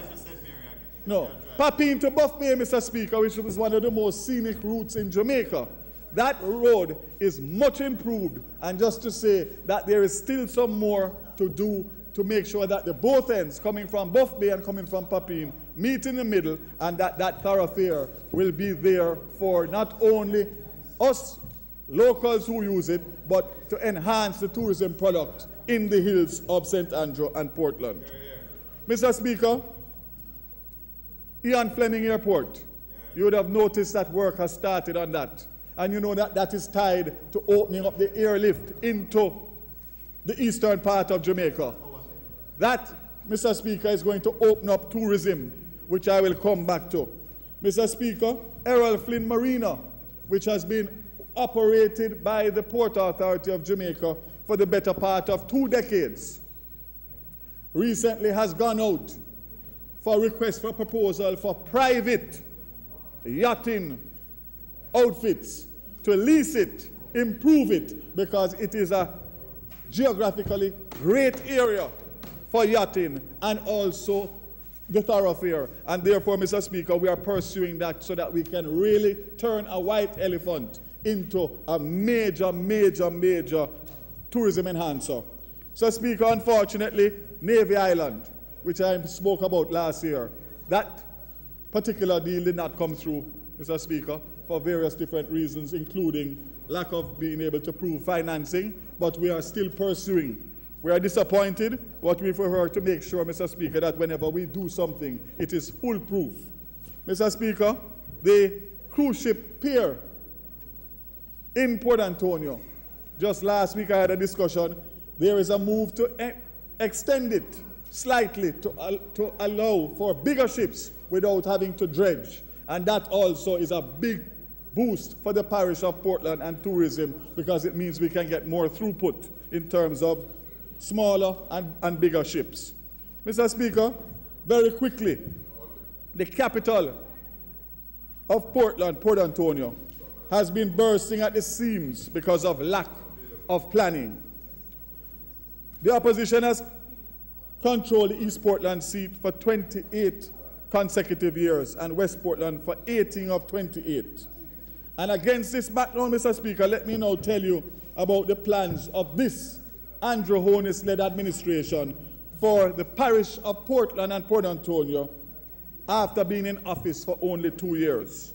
No, Papine to Buff Bay, Mr. Speaker, which was one of the most scenic routes in Jamaica. That road is much improved, and just to say that there is still some more to do to make sure that the both ends, coming from Buff Bay and coming from Papine, meet in the middle, and that thoroughfare will be there for not only us locals who use it, but to enhance the tourism product in the hills of St. Andrew and Portland. Mr. Speaker, Ian Fleming Airport, you would have noticed that work has started on that. And you know that that is tied to opening up the airlift into the eastern part of Jamaica. That, Mr. Speaker, is going to open up tourism, which I will come back to. Mr. Speaker, Errol Flynn Marina, which has been operated by the Port Authority of Jamaica for the better part of 2 decades, recently has gone out for request for proposal for private yachting outfits to lease it, improve it, because it is a geographically great area for yachting and also the thoroughfare. And therefore, Mr. Speaker, we are pursuing that so that we can really turn a white elephant into a major, major, major tourism enhancer. So, Speaker, unfortunately, Navy Island, which I spoke about last year, that particular deal did not come through, Mr. Speaker, for various different reasons, including lack of being able to prove financing, but we are still pursuing. We are disappointed, but we prefer to make sure, Mr. Speaker, that whenever we do something, it is foolproof. Mr. Speaker, the cruise ship pier in Port Antonio, just last week I had a discussion, there is a move to extend it slightly to allow for bigger ships without having to dredge. And that also is a big boost for the parish of Portland and tourism, because it means we can get more throughput in terms of smaller and bigger ships. Mr. Speaker, very quickly, the capital of Portland, Port Antonio, has been bursting at the seams because of lack of planning. The opposition has controlled the East Portland seat for 28 consecutive years and West Portland for 18 of 28. And against this background, Mr. Speaker, let me now tell you about the plans of this Andrew Holness-led administration for the parish of Portland and Port Antonio after being in office for only 2 years.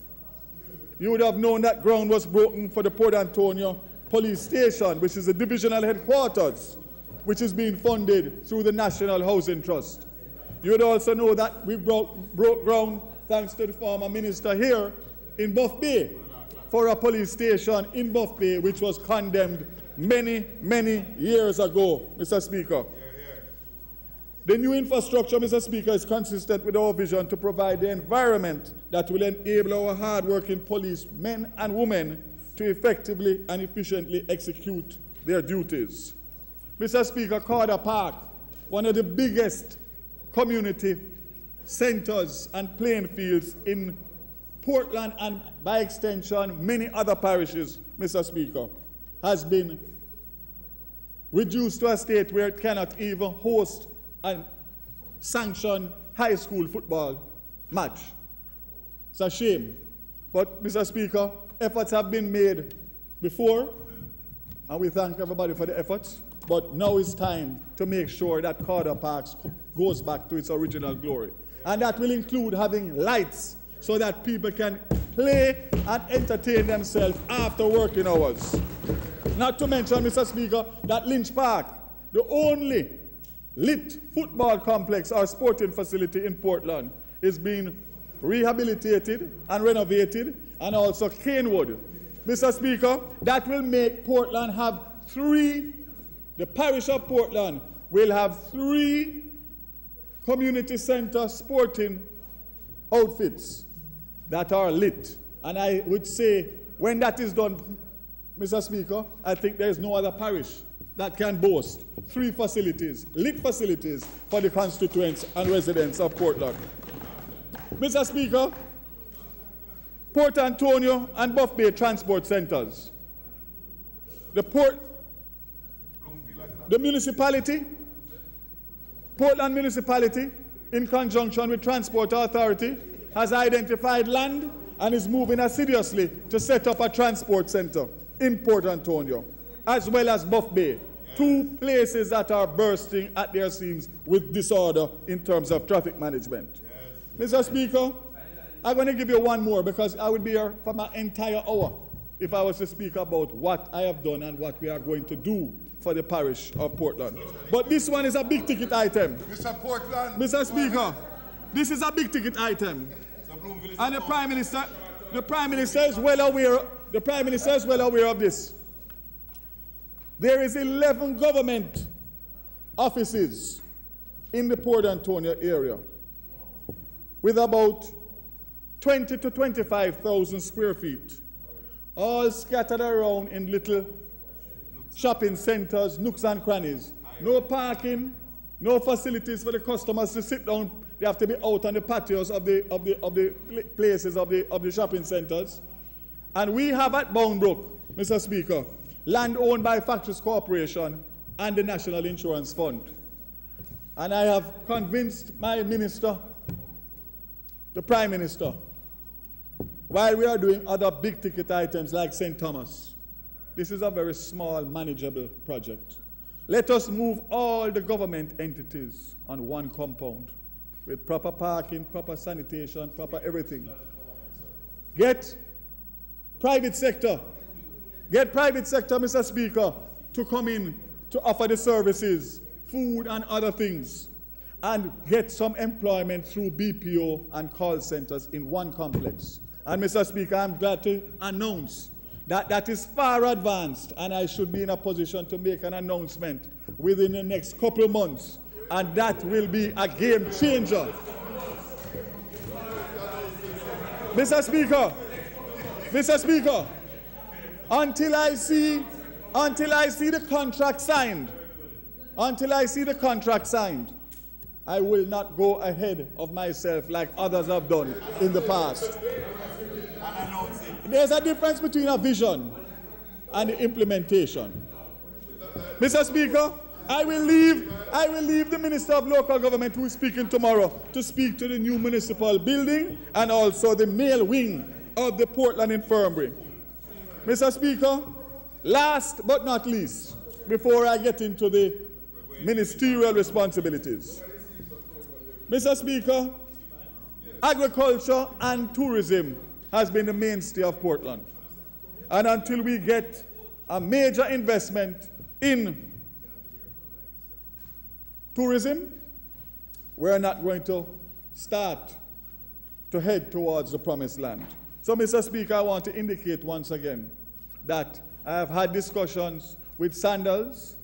You would have known that ground was broken for the Port Antonio Police Station, which is the divisional headquarters, which is being funded through the National Housing Trust. You would also know that we broke ground, thanks to the former minister here, in Buff Bay, for a police station in Buff Bay, which was condemned many, many years ago, Mr. Speaker. The new infrastructure, Mr. Speaker, is consistent with our vision to provide the environment that will enable our hard-working police, men and women, to effectively and efficiently execute their duties. Mr. Speaker, Carter Park, one of the biggest community centers and playing fields in Portland and, by extension, many other parishes, Mr. Speaker, has been reduced to a state where it cannot even host a sanctioned high school football match. It's a shame. But, Mr. Speaker, efforts have been made before, and we thank everybody for the efforts, but now it's time to make sure that Carter Parks goes back to its original glory. And that will include having lights so that people can play and entertain themselves after working hours. Not to mention, Mr. Speaker, that Lynch Park, the only lit football complex or sporting facility in Portland, is being rehabilitated and renovated, and also Canewood. Mr. Speaker, that will make Portland have the parish of Portland will have 3 community center sporting outfits that are lit. And I would say, when that is done, Mr. Speaker, I think there is no other parish that can boast 3 facilities, lit facilities, for the constituents and residents of Portland. Mr. Speaker, Port Antonio and Buff Bay transport centers. The municipality, Portland municipality, in conjunction with Transport Authority, has identified land and is moving assiduously to set up a transport center in Port Antonio, as well as Buff Bay, 2 places that are bursting at their seams with disorder in terms of traffic management. Yes. Mr. Speaker, I'm going to give you one more because I would be here for my entire hour if I was to speak about what I have done and what we are going to do for the parish of Portland. But this one is a big ticket item. Mr. Portland. Mr. Speaker, this is a big ticket item. And the Prime Minister is well aware, of this. There is 11 government offices in the Port Antonio area with about 20 to 25,000 square feet, all scattered around in little shopping centers, nooks and crannies. No parking, no facilities for the customers to sit down. They have to be out on the patios of the places of the shopping centers. And we have at Boundbrook, Mr. Speaker, land owned by Factories Corporation and the National Insurance Fund. And I have convinced my minister, the Prime Minister, while we are doing other big ticket items like St. Thomas, this is a very small, manageable project. Let us move all the government entities on one compound with proper parking, proper sanitation, proper everything. Get private sector, Mr. Speaker, to come in to offer the services, food and other things, and get some employment through BPO and call centers in one complex. And Mr. Speaker, I'm glad to announce that that is far advanced, and I should be in a position to make an announcement within the next couple of months, and that will be a game changer. Mr. Speaker, until I see the contract signed, I will not go ahead of myself like others have done in the past. There's a difference between a vision and implementation. Mr. Speaker, I will leave the Minister of Local Government, who is speaking tomorrow, to speak to the new municipal building and also the male wing of the Portland Infirmary. Mr. Speaker, last but not least, before I get into the ministerial responsibilities, Mr. Speaker, agriculture and tourism has been the mainstay of Portland. And until we get a major investment in tourism, we're not going to start to head towards the promised land. So, Mr. Speaker, I want to indicate once again that I have had discussions with Sandals,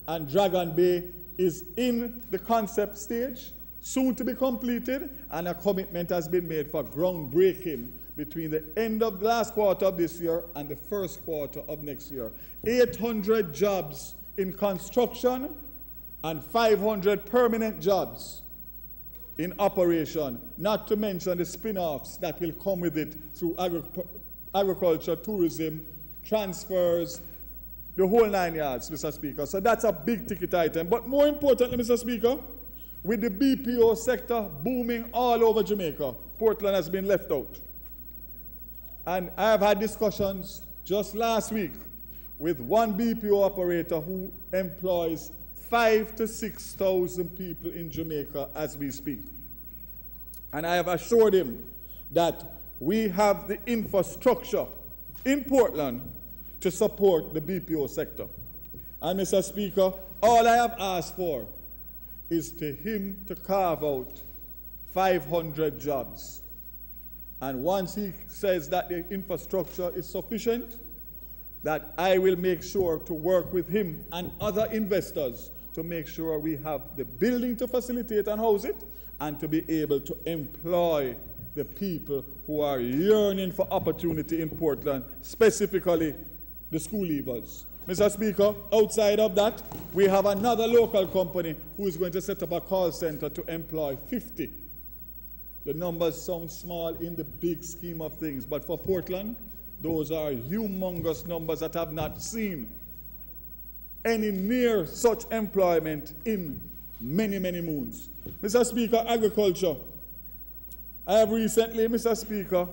and Dragon Bay is in the concept stage, soon to be completed, and a commitment has been made for groundbreaking between the end of the last quarter of this year and the first quarter of next year. 800 jobs in construction and 500 permanent jobs in operation, not to mention the spin-offs that will come with it through agriculture, tourism, transfers, the whole 9 yards, Mr. Speaker. So that's a big ticket item. But more importantly, Mr. Speaker, with the BPO sector booming all over Jamaica, Portland has been left out. And I have had discussions just last week with one BPO operator who employs 5,000 to 6,000 people in Jamaica as we speak. And I have assured him that we have the infrastructure in Portland to support the BPO sector. And Mr. Speaker, all I have asked for is to him to carve out 500 jobs. And once he says that the infrastructure is sufficient, that I will make sure to work with him and other investors to make sure we have the building to facilitate and house it, and to be able to employ the people who are yearning for opportunity in Portland, specifically the school leavers. Mr. Speaker, outside of that, we have another local company who is going to set up a call center to employ 50. The numbers sound small in the big scheme of things, but for Portland, those are humongous numbers that have not seen any near such employment in many, many moons. Mr. Speaker, agriculture. I have recently, Mr. Speaker,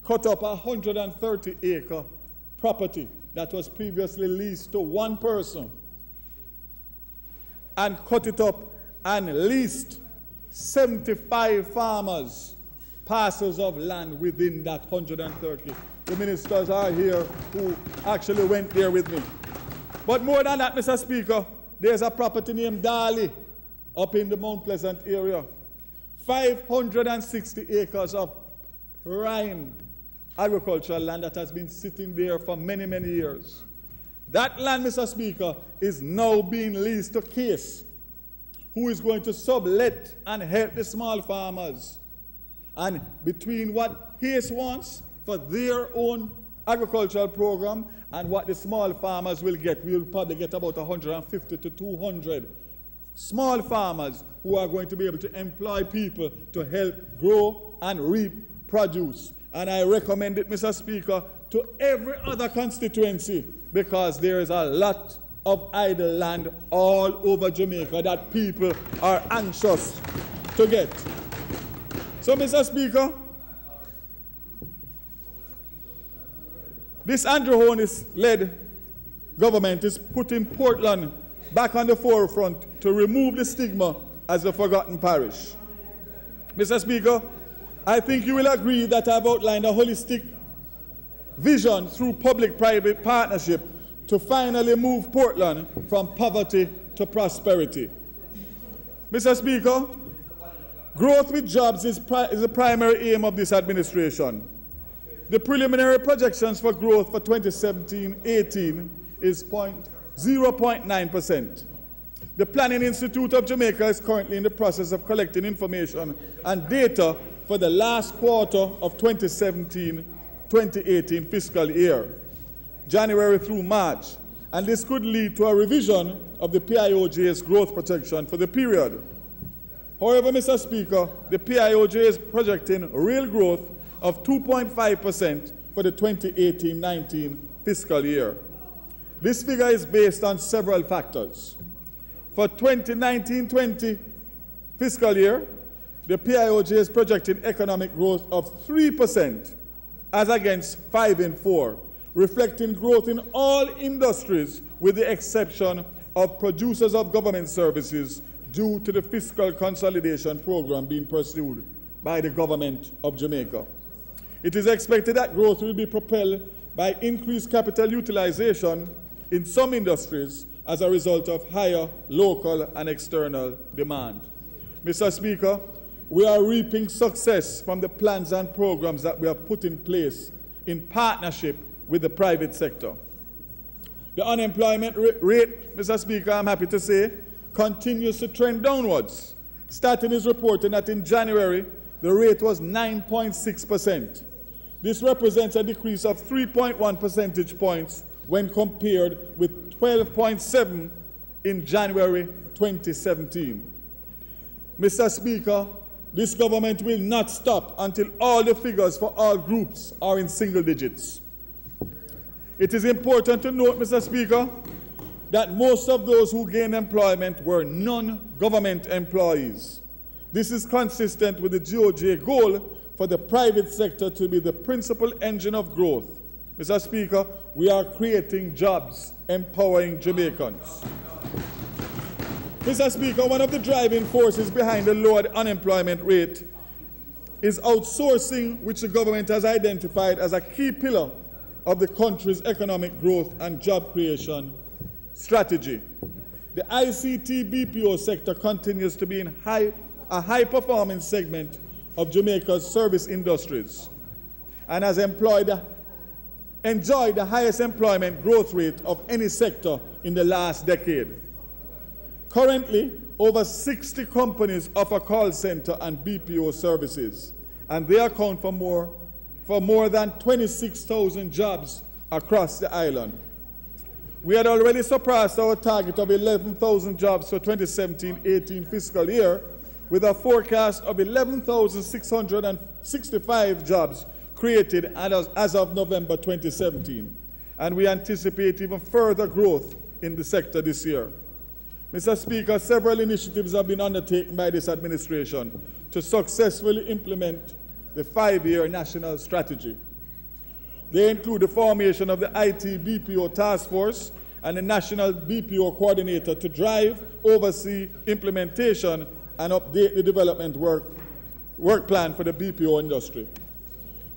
cut up a 130-acre property that was previously leased to one person, and cut it up and leased 75 farmers parcels of land within that 130. The ministers are here who actually went there with me. But more than that, Mr. Speaker, there's a property named Dali up in the Mount Pleasant area. 560 acres of prime agricultural land that has been sitting there for many, many years. That land, Mr. Speaker, is now being leased to Case, who is going to sublet and help the small farmers. And between what Case wants for their own agricultural program and what the small farmers will get, we'll probably get about 150 to 200 small farmers who are going to be able to employ people to help grow and reap produce. And I recommend it, Mr. Speaker, to every other constituency, because there is a lot of idle land all over Jamaica that people are anxious to get. So, Mr. Speaker, this Andrew Holness-led government is putting Portland back on the forefront to remove the stigma as a forgotten parish. Mr. Speaker, I think you will agree that I've outlined a holistic vision through public-private partnership to finally move Portland from poverty to prosperity. Mr. Speaker, growth with jobs is the primary aim of this administration. The preliminary projections for growth for 2017-18 is 0.9%. The Planning Institute of Jamaica is currently in the process of collecting information and data for the last quarter of 2017-2018 fiscal year, January through March, and this could lead to a revision of the PIOJ's growth projection for the period. However, Mr. Speaker, the PIOJ is projecting real growth of 2.5% for the 2018-19 fiscal year. This figure is based on several factors. For 2019-20 fiscal year, the PIOJ is projecting economic growth of 3% as against 5 and 4, reflecting growth in all industries with the exception of producers of government services due to the fiscal consolidation program being pursued by the government of Jamaica. It is expected that growth will be propelled by increased capital utilization in some industries as a result of higher local and external demand. Mr. Speaker, we are reaping success from the plans and programs that we have put in place in partnership with the private sector. The unemployment rate, Mr. Speaker, I'm happy to say, continues to trend downwards. Statin is reporting that in January, the rate was 9.6%. This represents a decrease of 3.1 percentage points when compared with 12.7 in January 2017. Mr. Speaker, this government will not stop until all the figures for all groups are in single digits. It is important to note, Mr. Speaker, that most of those who gained employment were non-government employees. This is consistent with the GOJ goal for the private sector to be the principal engine of growth. Mr. Speaker, we are creating jobs, empowering Jamaicans. Mr. Speaker, one of the driving forces behind the lowered unemployment rate is outsourcing, which the government has identified as a key pillar of the country's economic growth and job creation strategy. The ICT BPO sector continues to be a high-performing segment of Jamaica's service industries and has enjoyed the highest employment growth rate of any sector in the last decade. Currently, over 60 companies offer call center and BPO services, and they account for more than 26,000 jobs across the island. We had already surpassed our target of 11,000 jobs for 2017-18 fiscal year, with a forecast of 11,665 jobs created as of November 2017. And we anticipate even further growth in the sector this year. Mr. Speaker, several initiatives have been undertaken by this administration to successfully implement the 5-year national strategy. They include the formation of the IT BPO task force and the national BPO coordinator to drive, oversee implementation and update the development work plan for the BPO industry.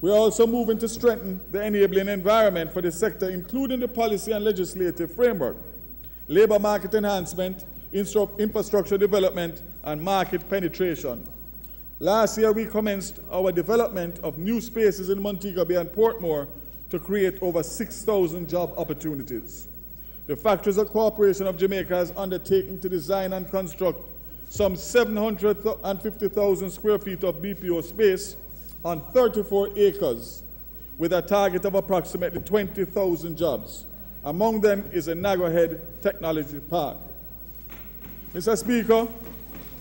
We are also moving to strengthen the enabling environment for the sector, including the policy and legislative framework, labor market enhancement, infrastructure development, and market penetration. Last year, we commenced our development of new spaces in Montego Bay and Portmore to create over 6,000 job opportunities. The Factories Corporation of Jamaica has undertaken to design and construct some 750,000 square feet of BPO space on 34 acres, with a target of approximately 20,000 jobs. Among them is a Nagahead Technology Park. Mr. Speaker,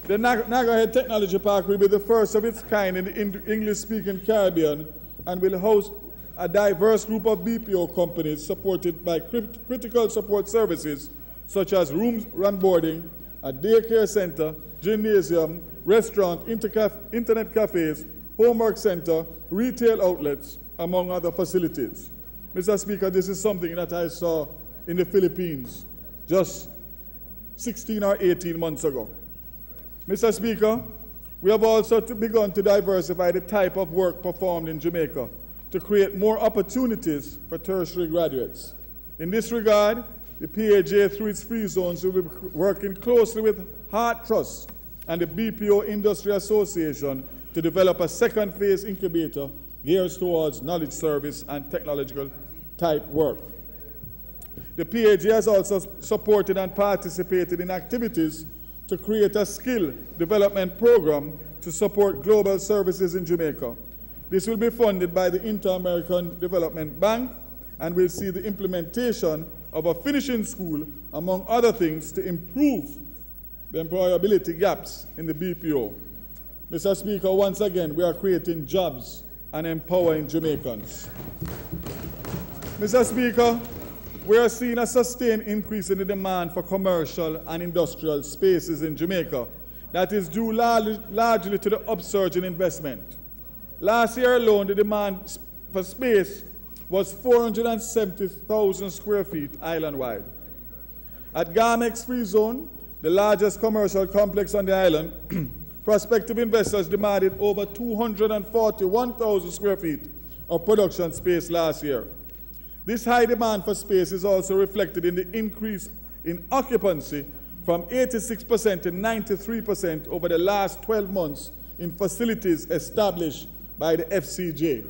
the Nagahead Technology Park will be the first of its kind in the English-speaking Caribbean and will host a diverse group of BPO companies supported by critical support services such as rooms and boarding, a daycare center, gymnasium, restaurant, internet cafes, homework center, retail outlets, among other facilities. Mr. Speaker, this is something that I saw in the Philippines just 16 or 18 months ago. Mr. Speaker, we have also begun to diversify the type of work performed in Jamaica to create more opportunities for tertiary graduates. In this regard, the PAJ, through its free zones, will be working closely with Heart Trust and the BPO Industry Association to develop a second phase incubator geared towards knowledge service and technological type work. The PAJ has also supported and participated in activities to create a skill development program to support global services in Jamaica. This will be funded by the Inter-American Development Bank and will see the implementation of a finishing school, among other things, to improve the employability gaps in the BPO. Mr. Speaker, once again, we are creating jobs and empowering Jamaicans. Mr. Speaker, we are seeing a sustained increase in the demand for commercial and industrial spaces in Jamaica that is due largely to the upsurge in investment. Last year alone, the demand for space was 470,000 square feet island-wide. At Garmex Free Zone, the largest commercial complex on the island, prospective investors demanded over 241,000 square feet of production space last year. This high demand for space is also reflected in the increase in occupancy from 86% to 93% over the last 12 months in facilities established by the FCJ.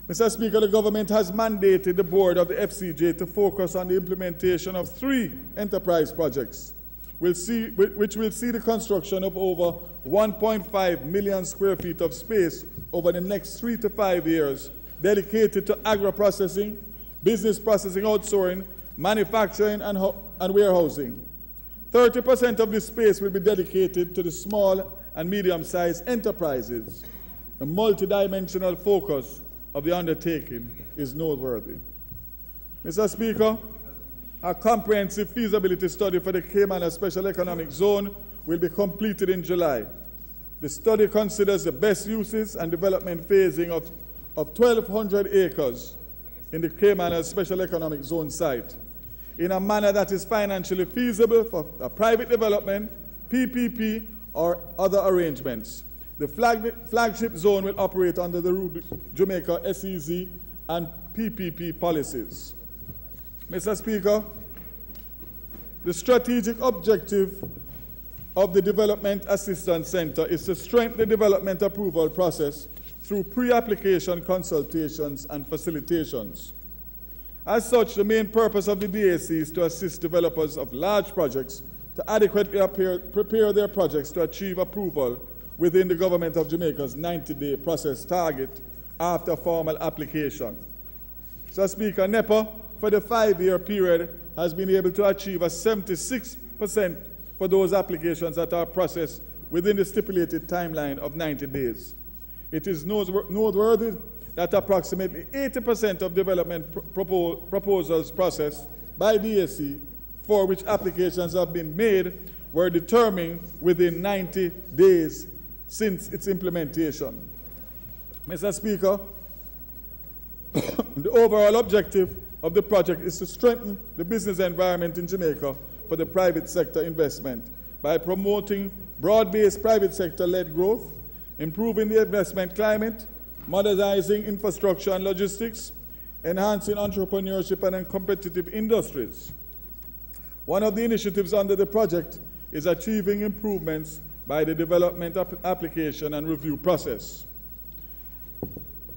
Mr. Speaker, the government has mandated the board of the FCJ to focus on the implementation of 3 enterprise projects, which will see the construction of over 1.5 million square feet of space over the next 3 to 5 years, dedicated to agro-processing, business processing outsourcing, manufacturing, and warehousing. 30% of this space will be dedicated to the small and medium-sized enterprises. The multidimensional focus of the undertaking is noteworthy. Mr. Speaker, a comprehensive feasibility study for the Cayman Special Economic Zone will be completed in July. The study considers the best uses and development phasing of 1,200 acres in the Cayman Special Economic Zone site in a manner that is financially feasible for a private development, PPP, or other arrangements. The flagship zone will operate under the Jamaica SEZ and PPP policies. Mr. Speaker, the strategic objective of the Development Assistance Center is to strengthen the development approval process through pre-application consultations and facilitations. As such, the main purpose of the DAC is to assist developers of large projects to adequately prepare their projects to achieve approval within the Government of Jamaica's 90-day process target after formal application. Mr. Speaker, NEPA for the 5-year period has been able to achieve a 76% for those applications that are processed within the stipulated timeline of 90 days. It is noteworthy that approximately 80% of development proposals processed by DAC for which applications have been made were determined within 90 days since its implementation. Mr. Speaker, the overall objective of the project is to strengthen the business environment in Jamaica for the private sector investment by promoting broad-based private sector-led growth, improving the investment climate, modernizing infrastructure and logistics, enhancing entrepreneurship and competitive industries. One of the initiatives under the project is achieving improvements by the development application and review process.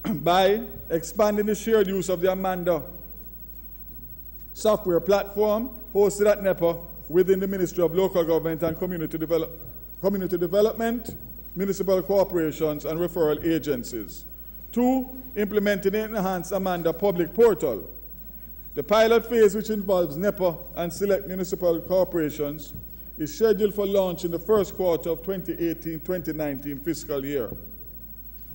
By expanding the shared use of the Amanda software platform hosted at NEPA within the Ministry of Local Government and Community Development, municipal corporations, and referral agencies. 2, implementing an enhanced Amanda public portal. The pilot phase, which involves NEPA and select municipal corporations, is scheduled for launch in the first quarter of 2018-2019 fiscal year.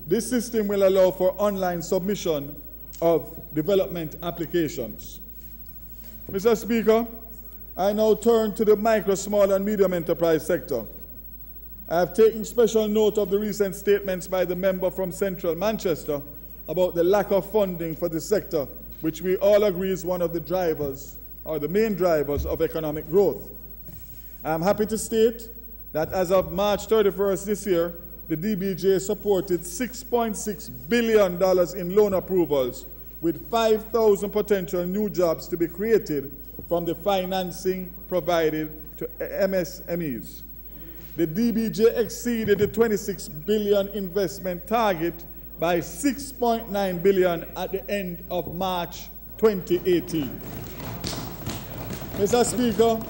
This system will allow for online submission of development applications. Mr. Speaker, I now turn to the micro, small, and medium enterprise sector. I have taken special note of the recent statements by the member from Central Manchester about the lack of funding for the sector, which we all agree is one of the drivers, or the main drivers, of economic growth. I am happy to state that as of March 31st this year, the DBJ supported $6.6 billion in loan approvals, with 5,000 potential new jobs to be created from the financing provided to MSMEs. The DBJ exceeded the $26 billion investment target by $6.9 billion at the end of March 2018. Mr. Speaker,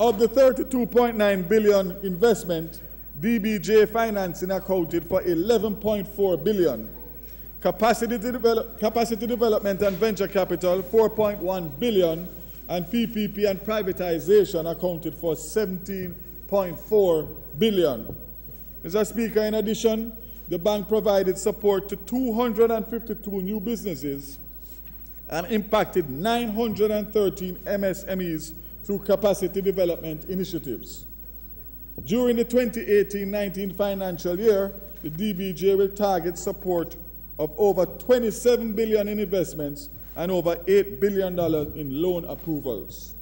of the $32.9 billion investment, DBJ financing accounted for $11.4 billion. Capacity development and venture capital, $4.1 billion, and PPP and privatization accounted for $17.4 billion. Mr. Speaker, in addition, the bank provided support to 252 new businesses and impacted 913 MSMEs through capacity development initiatives. During the 2018-19 financial year, the DBJ will target support of over $27 billion in investments and over $8 billion in loan approvals.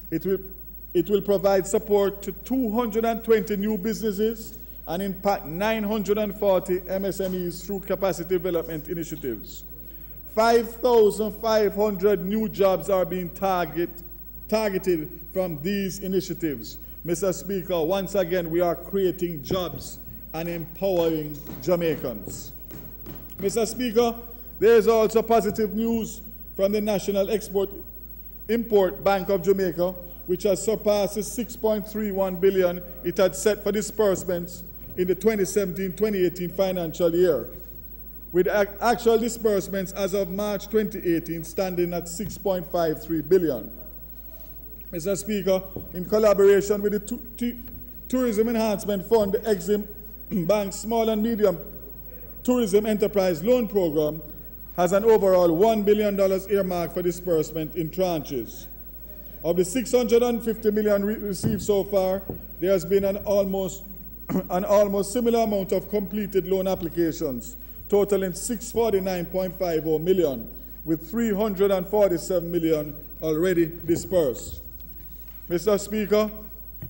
It will provide support to 220 new businesses and impact 940 MSMEs through capacity development initiatives. 5,500 new jobs are being targeted from these initiatives. Mr. Speaker, once again, we are creating jobs and empowering Jamaicans. Mr. Speaker, there is also positive news from the National Export-Import Bank of Jamaica, which has surpassed the $6.31 billion it had set for disbursements in the 2017-2018 financial year, with actual disbursements as of March 2018 standing at $6.53 billion. Mr. Speaker, in collaboration with the Tourism Enhancement Fund, the Exim Bank's Small and Medium Tourism Enterprise Loan Program has an overall $1 billion earmarked for disbursement in tranches. Of the $650 million received so far, there has been an almost similar amount of completed loan applications, totaling $649.50 million, with $347 million already dispersed. Mr. Speaker,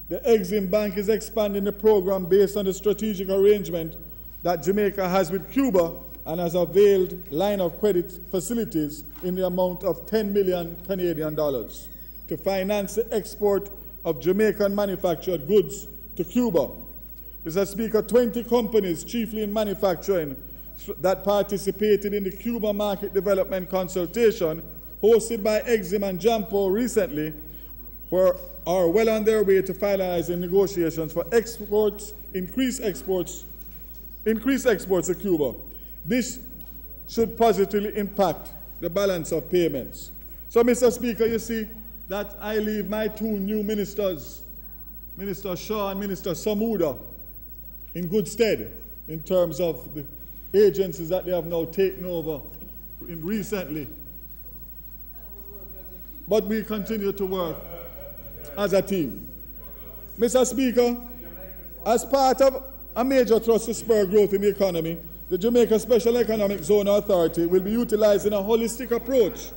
the Exim Bank is expanding the program based on the strategic arrangement that Jamaica has with Cuba and has availed line of credit facilities in the amount of 10 million Canadian dollars to finance the export of Jamaican manufactured goods to Cuba. Mr. Speaker, 20 companies, chiefly in manufacturing, that participated in the Cuba Market Development Consultation hosted by Exim and JAMPO recently are well on their way to finalizing negotiations for increased exports to Cuba. This should positively impact the balance of payments. So, Mr. Speaker, you see that I leave my two new ministers, Minister Shaw and Minister Samuda, in good stead in terms of the agencies that they have now taken over recently. But we continue to work as a team. Mr. Speaker, as part of a major thrust to spur growth in the economy, the Jamaica Special Economic Zone Authority will be utilizing a holistic approach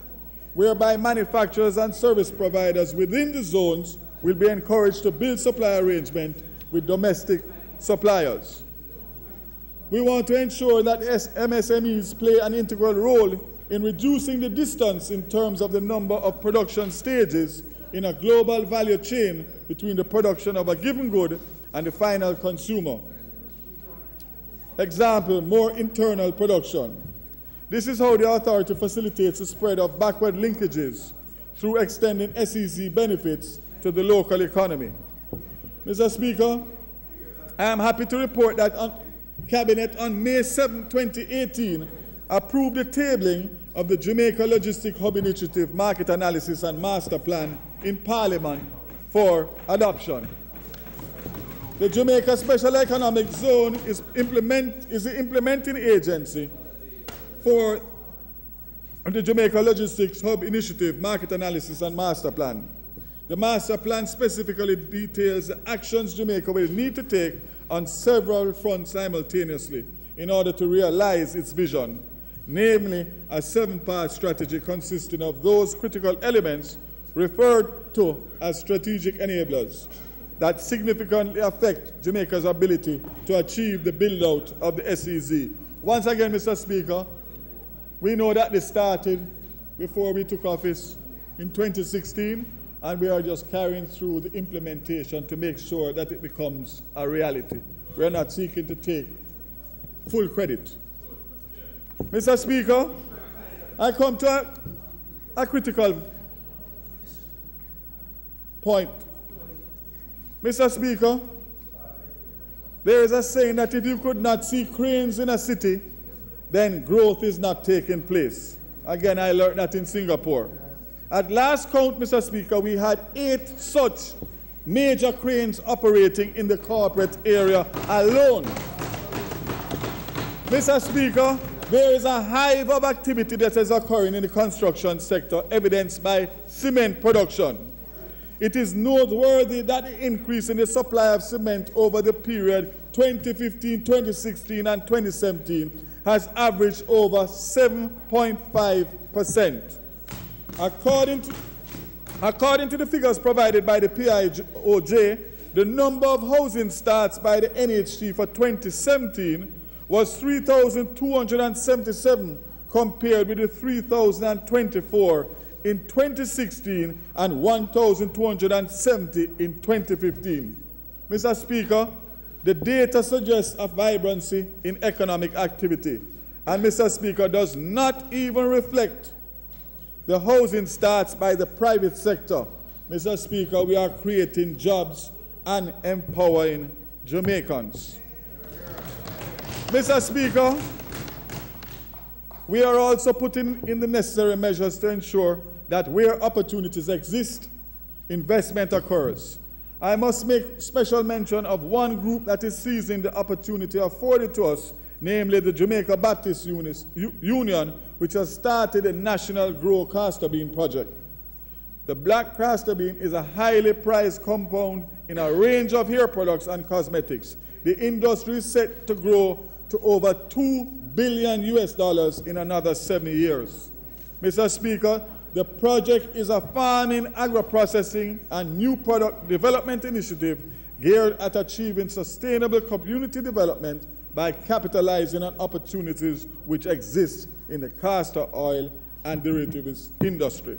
whereby manufacturers and service providers within the zones will be encouraged to build supply arrangement with domestic suppliers. We want to ensure that MSMEs play an integral role in reducing the distance in terms of the number of production stages in a global value chain between the production of a given good and the final consumer. Example, more internal production. This is how the authority facilitates the spread of backward linkages through extending SEZ benefits to the local economy. Mr. Speaker, I am happy to report that Cabinet on May 7, 2018 approved the tabling of the Jamaica Logistic Hub Initiative Market Analysis and Master Plan in Parliament for adoption. The Jamaica Special Economic Zone is the implementing agency for the Jamaica Logistics Hub Initiative Market Analysis and Master Plan. The Master Plan specifically details the actions Jamaica will need to take on several fronts simultaneously in order to realize its vision, namely a 7-part strategy consisting of those critical elements referred to as strategic enablers that significantly affect Jamaica's ability to achieve the build-out of the SEZ. Once again, Mr. Speaker, we know that this started before we took office in 2016, and we are just carrying through the implementation to make sure that it becomes a reality. We are not seeking to take full credit. Mr. Speaker, I come to a critical point. Mr. Speaker, there is a saying that if you could not see cranes in a city, then growth is not taking place. Again, I learned that in Singapore. At last count, Mr. Speaker, we had 8 such major cranes operating in the corporate area alone. Mr. Speaker, there is a hive of activity that is occurring in the construction sector, evidenced by cement production. It is noteworthy that the increase in the supply of cement over the period 2015, 2016, and 2017 has averaged over 7.5%. According to the figures provided by the PIOJ, the number of housing starts by the NHT for 2017 was 3,277 compared with the 3,024 in 2016 and 1,270 in 2015. Mr. Speaker, the data suggests a vibrancy in economic activity, and Mr. Speaker, does not even reflect the housing starts by the private sector. Mr. Speaker, we are creating jobs and empowering Jamaicans. Mr. Speaker, we are also putting in the necessary measures to ensure that where opportunities exist, investment occurs. I must make special mention of one group that is seizing the opportunity afforded to us, namely the Jamaica Baptist Union, which has started a national grow castor bean project. The black castor bean is a highly prized compound in a range of hair products and cosmetics. The industry is set to grow to over $2 billion in another 70 years. Mr. Speaker, the project is a farming, agro-processing, and new product development initiative geared at achieving sustainable community development by capitalizing on opportunities which exist in the castor oil and derivatives industry.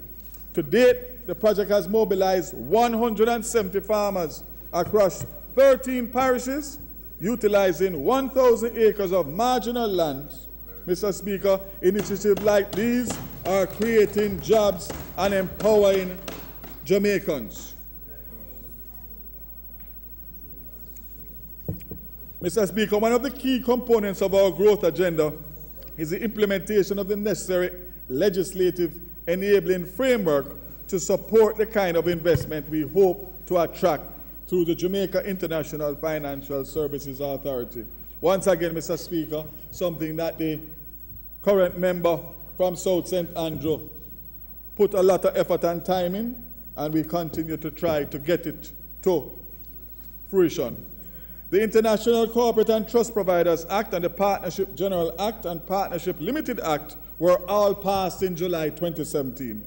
To date, the project has mobilized 170 farmers across 13 parishes, utilizing 1,000 acres of marginal land. Mr. Speaker, initiatives like these are creating jobs and empowering Jamaicans. Mr. Speaker, one of the key components of our growth agenda is the implementation of the necessary legislative enabling framework to support the kind of investment we hope to attract through the Jamaica International Financial Services Authority. Once again, Mr. Speaker, something that the current member from South St. Andrew put a lot of effort and time in, and we continue to try to get it to fruition. The International Corporate and Trust Providers Act and the Partnership General Act and Partnership Limited Act were all passed in July 2017.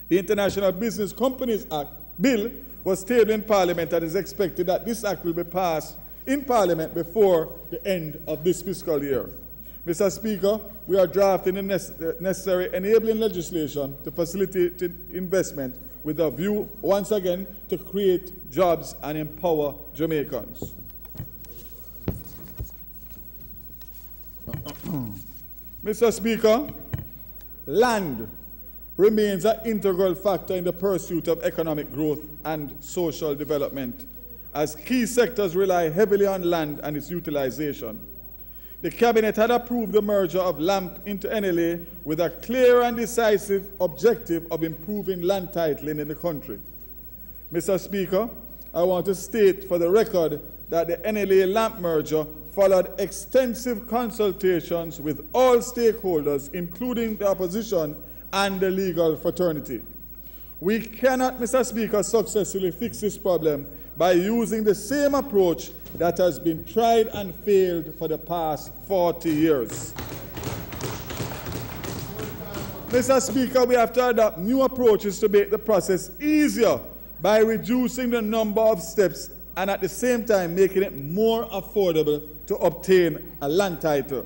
The International Business Companies Act bill was tabled in Parliament and is expected that this act will be passed in Parliament before the end of this fiscal year. Mr. Speaker, we are drafting the necessary enabling legislation to facilitate investment with a view, once again, to create jobs and empower Jamaicans. Mr. Speaker, land remains an integral factor in the pursuit of economic growth and social development, as key sectors rely heavily on land and its utilization. The Cabinet had approved the merger of LAMP into NLA with a clear and decisive objective of improving land titling in the country. Mr. Speaker, I want to state for the record that the NLA-LAMP merger followed extensive consultations with all stakeholders, including the opposition and the legal fraternity. We cannot, Mr. Speaker, successfully fix this problem by using the same approach that has been tried and failed for the past 40 years. Mr. Speaker, we have to adopt new approaches to make the process easier by reducing the number of steps and at the same time making it more affordable to obtain a land title.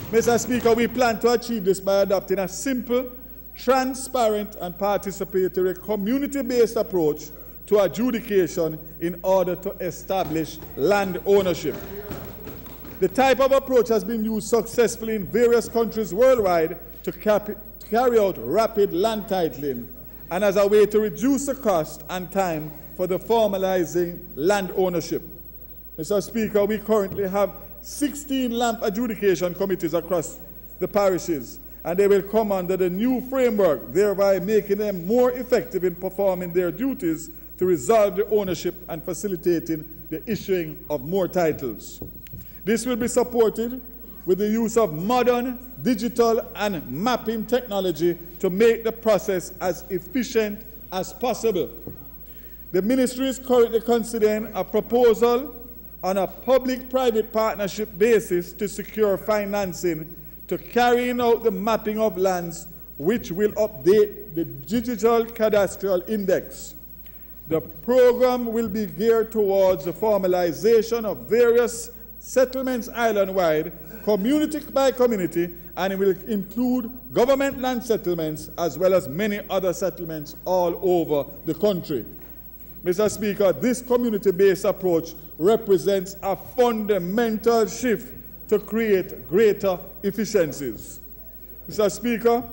Mr. Speaker, we plan to achieve this by adopting a simple, transparent, and participatory community-based approach to adjudication in order to establish land ownership. The type of approach has been used successfully in various countries worldwide to carry out rapid land titling and as a way to reduce the cost and time for the formalizing land ownership. Mr. Speaker, we currently have 16 LAMP adjudication committees across the parishes, and they will come under the new framework, thereby making them more effective in performing their duties to resolve the ownership and facilitating the issuing of more titles. This will be supported with the use of modern digital and mapping technology to make the process as efficient as possible. The Ministry is currently considering a proposal on a public-private partnership basis to secure financing to carrying out the mapping of lands, which will update the digital cadastral index. The program will be geared towards the formalization of various settlements island-wide, community by community, and it will include government land settlements as well as many other settlements all over the country. Mr. Speaker, this community-based approach represents a fundamental shift to create greater efficiencies. Mr. Speaker,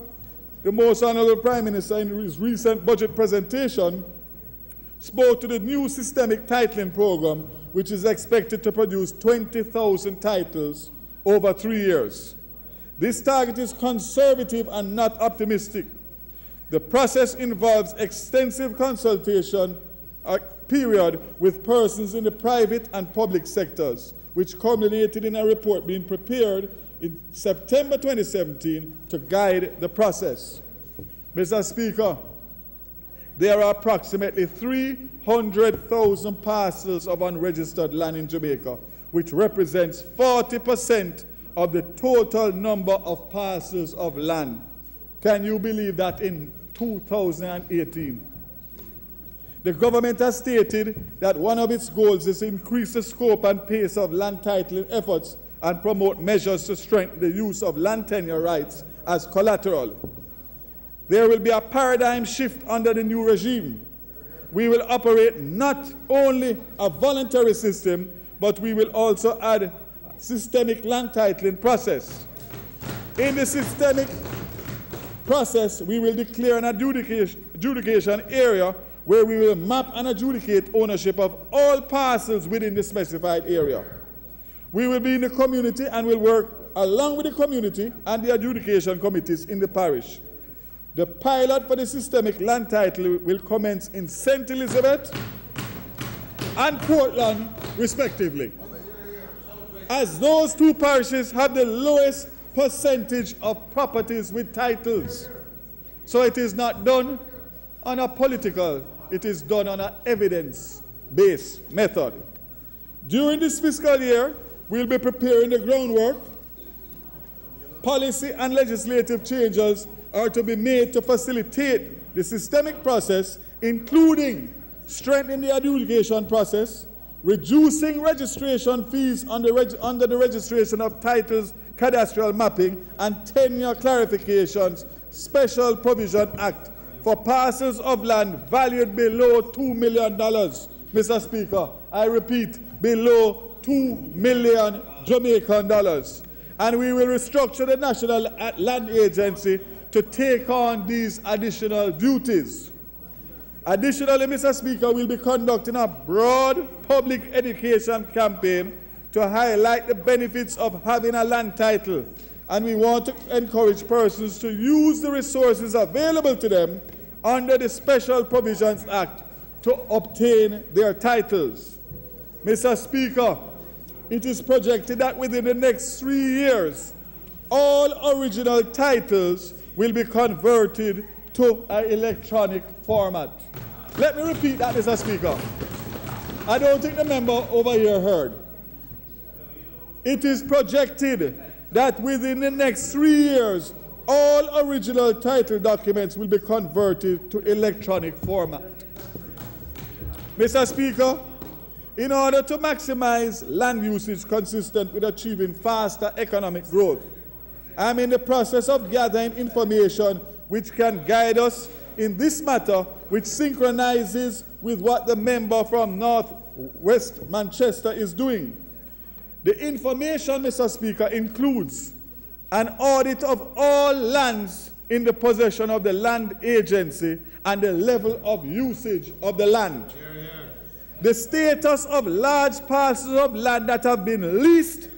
the Most Honorable Prime Minister in his recent budget presentation spoke to the new systemic titling program, which is expected to produce 20,000 titles over 3 years. This target is conservative and not optimistic. The process involves extensive consultation period with persons in the private and public sectors, which culminated in a report being prepared in September 2017 to guide the process. Mr. Speaker, there are approximately 300,000 parcels of unregistered land in Jamaica, which represents 40% of the total number of parcels of land. Can you believe that in 2018? The government has stated that one of its goals is to increase the scope and pace of land titling efforts and promote measures to strengthen the use of land tenure rights as collateral. There will be a paradigm shift under the new regime. We will operate not only a voluntary system, but we will also add a systemic land titling process. In the systemic process, we will declare an adjudication area where we will map and adjudicate ownership of all parcels within the specified area. We will be in the community and will work along with the community and the adjudication committees in the parish. The pilot for the systemic land title will commence in St. Elizabeth and Portland, respectively, as those two parishes have the lowest percentage of properties with titles. So it is not done on a political, it is done on an evidence-based method. During this fiscal year, we'll be preparing the groundwork. Policy and legislative changes are to be made to facilitate the systemic process, including strengthening the adjudication process, reducing registration fees under the registration of titles, cadastral mapping, and tenure clarifications, Special Provision Act for parcels of land valued below $2 million. Mr. Speaker, I repeat, below $2 million Jamaican dollars. And we will restructure the National Land Agency to take on these additional duties. Additionally, Mr. Speaker, we'll be conducting a broad public education campaign to highlight the benefits of having a land title. And we want to encourage persons to use the resources available to them under the Special Provisions Act to obtain their titles. Mr. Speaker, it is projected that within the next 3 years, all original titles will be converted to an electronic format. Let me repeat that, Mr. Speaker. I don't think the member over here heard. It is projected that within the next 3 years, all original title documents will be converted to electronic format. Mr. Speaker, in order to maximize land usage consistent with achieving faster economic growth, I'm in the process of gathering information which can guide us in this matter, which synchronizes with what the member from Northwest Manchester is doing. The information, Mr. Speaker, includes an audit of all lands in the possession of the land agency and the level of usage of the land. The status of large parcels of land that have been leased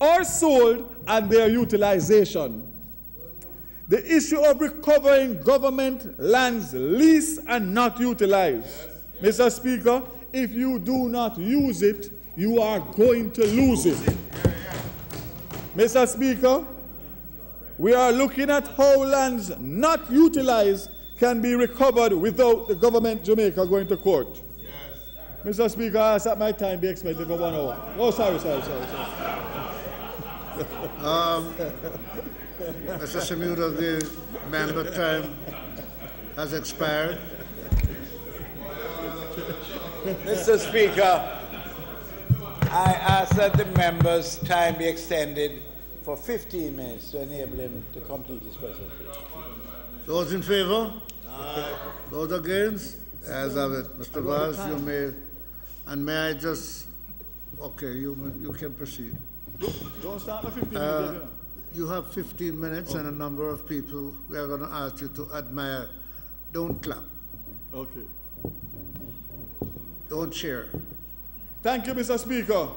or sold and their utilization. The issue of recovering government lands leased and not utilized. Mr. Speaker, if you do not use it, you are going to lose it. Mr. Speaker, we are looking at how lands not utilized can be recovered without the government Jamaica going to court. Yes. Mr. Speaker, I ask that my time be expended for 1 hour. Oh, sorry. Mr. Semuda, the member time has expired. Mr. Speaker, I ask that the member's time be extended for 15 minutes to enable him to complete his presentation. Those in favor? Aye. Those against? As of it. Mr. Vaz, you may, and may I just, okay, you can proceed. Don't start at 15 minutes. You know. You have 15 minutes and a number of people we are going to ask you to admire. Don't clap. Okay. Don't cheer. Thank you, Mr. Speaker.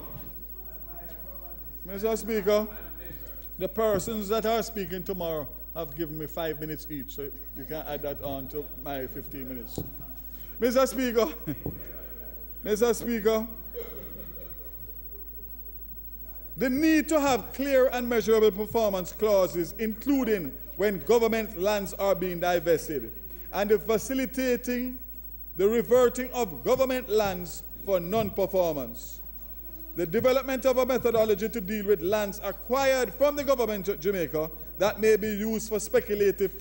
Mr. Speaker, the persons that are speaking tomorrow have given me 5 minutes each, so you can add that on to my 15 minutes. Mr. Speaker, Mr. Speaker, the need to have clear and measurable performance clauses, including when government lands are being divested, and the facilitating the reverting of government lands for non-performance. The development of a methodology to deal with lands acquired from the government of Jamaica that may be used for speculative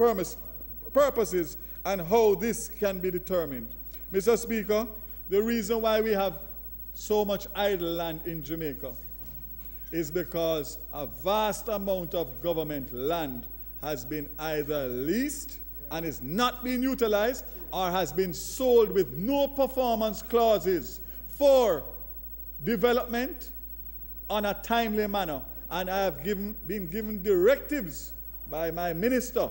purposes and how this can be determined. Mr. Speaker, the reason why we have so much idle land in Jamaica is because a vast amount of government land has been either leased and is not being utilized or has been sold with no performance clauses for development on a timely manner. And I have been given directives by my minister,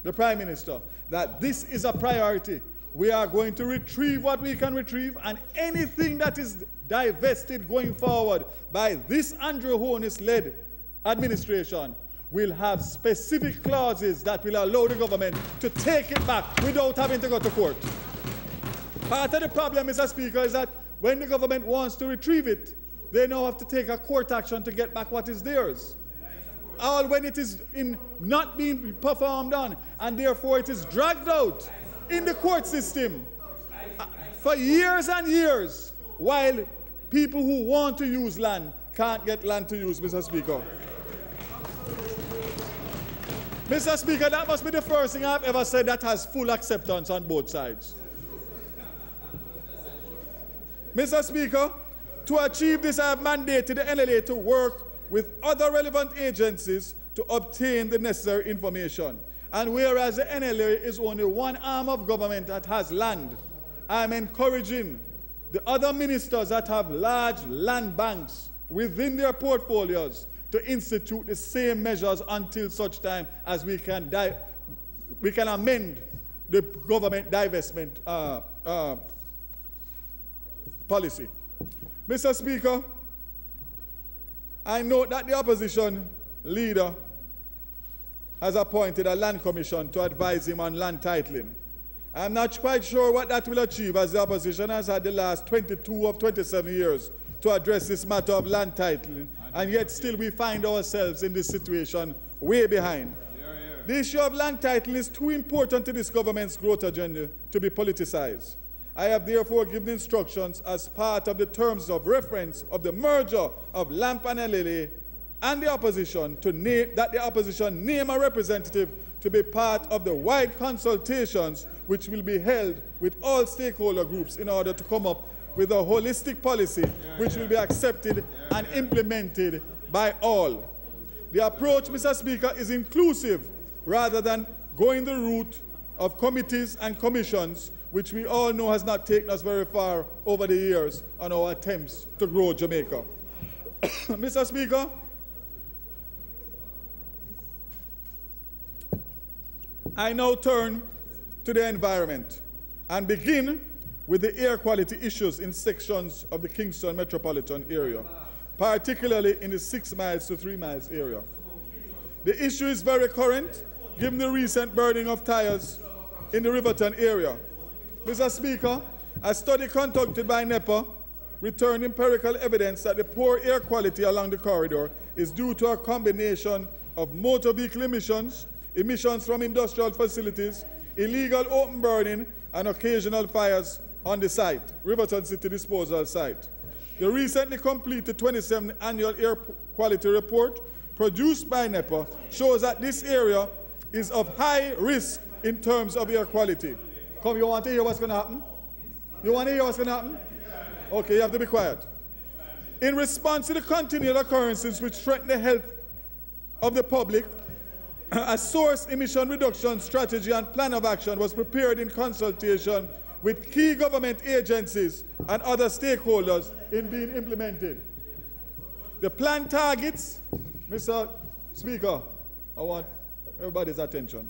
the Prime Minister, that this is a priority. We are going to retrieve what we can retrieve, and anything that is divested going forward by this Andrew Holness-led administration will have specific clauses that will allow the government to take it back without having to go to court. Part of the problem, Mr. Speaker, is that when the government wants to retrieve it, they now have to take a court action to get back what is theirs. All when it is not being performed on, and therefore it is dragged out in the court system for years and years, while people who want to use land can't get land to use, Mr. Speaker. Mr. Speaker, that must be the first thing I've ever said that has full acceptance on both sides. Mr. Speaker, to achieve this, I have mandated the NLA to work with other relevant agencies to obtain the necessary information. And whereas the NLA is only one arm of government that has land, I am encouraging the other ministers that have large land banks within their portfolios to institute the same measures until such time as we can amend the government divestment policy. Mr. Speaker, I note that the opposition leader has appointed a land commission to advise him on land titling. I'm not quite sure what that will achieve, as the opposition has had the last 22 of 27 years to address this matter of land titling, and yet still we find ourselves in this situation way behind. The issue of land titling is too important to this government's growth agenda to be politicized. I have therefore given instructions as part of the terms of reference of the merger of LAMP and LLA and the opposition that the opposition name a representative to be part of the wide consultations which will be held with all stakeholder groups in order to come up with a holistic policy which will be accepted and implemented by all. The approach, Mr. Speaker, is inclusive rather than going the route of committees and commissions, which we all know has not taken us very far over the years on our attempts to grow Jamaica. Mr. Speaker, I now turn to the environment and begin with the air quality issues in sections of the Kingston metropolitan area, particularly in the 6 miles to 3 miles area. The issue is very current, given the recent burning of tires in the Riverton area. Mr. Speaker, a study conducted by NEPA returned empirical evidence that the poor air quality along the corridor is due to a combination of motor vehicle emissions, emissions from industrial facilities, illegal open burning, and occasional fires on the site, Riverton City Disposal Site. The recently completed 27th Annual Air Quality Report produced by NEPA shows that this area is of high risk in terms of air quality. Come, you want to hear what's going to happen? You want to hear what's going to happen? Okay, you have to be quiet. In response to the continual occurrences which threaten the health of the public, a source emission reduction strategy and plan of action was prepared in consultation with key government agencies and other stakeholders in being implemented. The plan targets, Mr. Speaker, I want everybody's attention.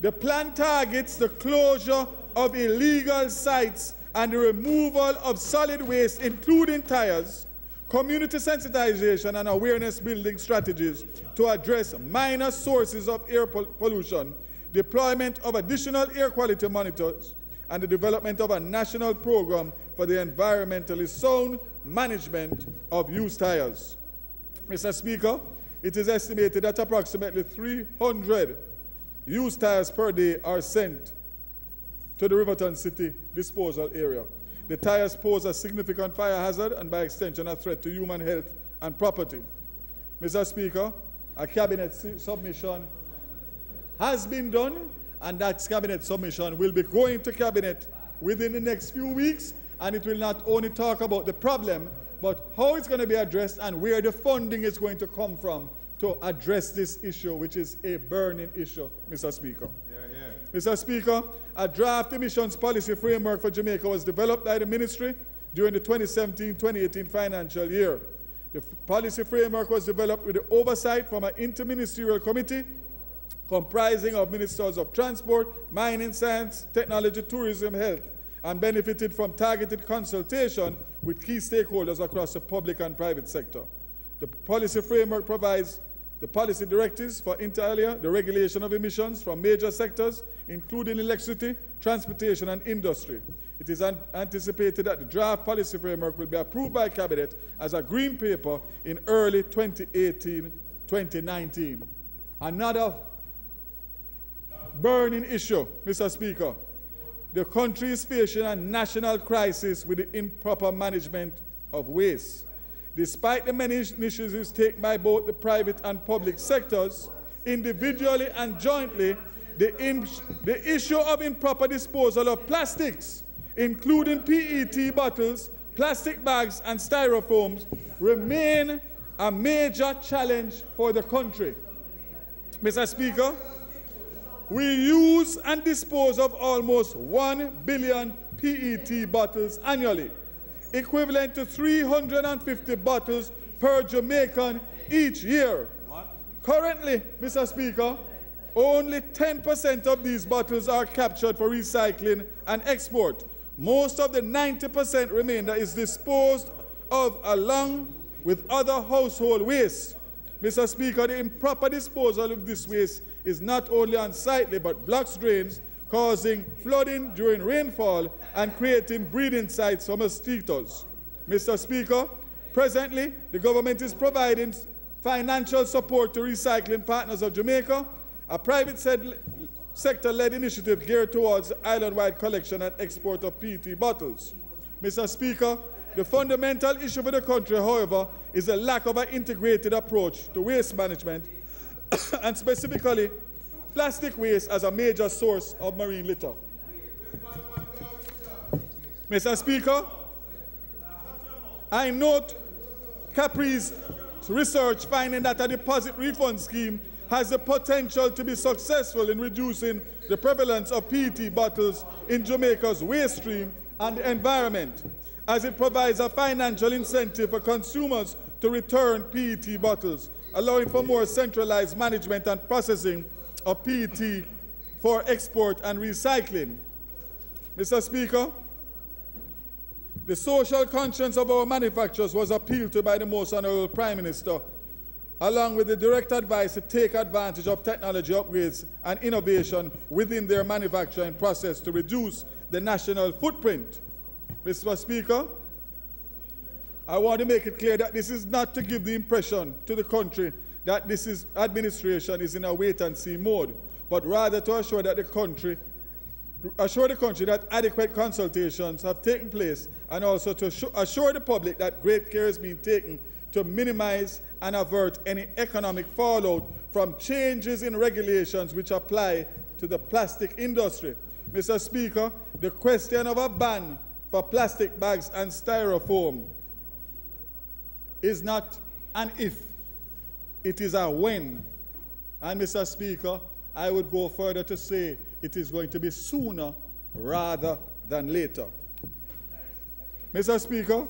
The plan targets the closure of illegal sites and the removal of solid waste, including tires, community sensitization and awareness building strategies to address minor sources of air pollution, deployment of additional air quality monitors, and the development of a national program for the environmentally sound management of used tires. Mr. Speaker, it is estimated that approximately 300 used tires per day are sent to the Riverton City disposal area. The tires pose a significant fire hazard and by extension a threat to human health and property. Mr. Speaker, a cabinet submission has been done, and that cabinet submission will be going to cabinet within the next few weeks, and it will not only talk about the problem, but how it's going to be addressed and where the funding is going to come from to address this issue, which is a burning issue, Mr. Speaker. Mr. Speaker, a draft emissions policy framework for Jamaica was developed by the ministry during the 2017-2018 financial year. The policy framework was developed with the oversight from an interministerial committee comprising of ministers of transport, mining, science, technology, tourism, health, and benefited from targeted consultation with key stakeholders across the public and private sector. The policy framework provides the policy directives for inter alia, the regulation of emissions from major sectors, including electricity, transportation, and industry. It is anticipated that the draft policy framework will be approved by Cabinet as a green paper in early 2018-2019. Another burning issue, Mr. Speaker. The country is facing a national crisis with the improper management of waste. Despite the many initiatives taken by both the private and public sectors, individually and jointly, the issue of improper disposal of plastics, including PET bottles, plastic bags, and styrofoams, remain a major challenge for the country. Mr. Speaker, we use and dispose of almost 1 billion PET bottles annually, equivalent to 350 bottles per Jamaican each year. Currently, Mr. Speaker, only 10% of these bottles are captured for recycling and export. Most of the 90% remainder is disposed of along with other household waste. Mr. Speaker, the improper disposal of this waste is not only unsightly but blocks drains, causing flooding during rainfall and creating breeding sites for mosquitoes. Mr. Speaker, presently, the government is providing financial support to Recycling Partners of Jamaica, a private sector-led initiative geared towards island-wide collection and export of PET bottles. Mr. Speaker, the fundamental issue for the country, however, is a lack of an integrated approach to waste management, and specifically plastic waste as a major source of marine litter. Mr. Speaker, I note Capri's research finding that a deposit refund scheme has the potential to be successful in reducing the prevalence of PET bottles in Jamaica's waste stream and the environment, as it provides a financial incentive for consumers to return PET bottles, allowing for more centralized management and processing of PET for export and recycling. Mr. Speaker, the social conscience of our manufacturers was appealed to by the Most Honorable Prime Minister, along with the direct advice to take advantage of technology upgrades and innovation within their manufacturing process to reduce the national footprint. Mr. Speaker, I want to make it clear that this is not to give the impression to the country that this administration is in a wait-and-see mode, but rather to assure the country that adequate consultations have taken place, and also to assure the public that great care is being taken to minimize and avert any economic fallout from changes in regulations which apply to the plastic industry. Mr. Speaker, the question of a ban for plastic bags and styrofoam is not an if, it is a when. And Mr. Speaker, I would go further to say it is going to be sooner rather than later. Mr. Speaker,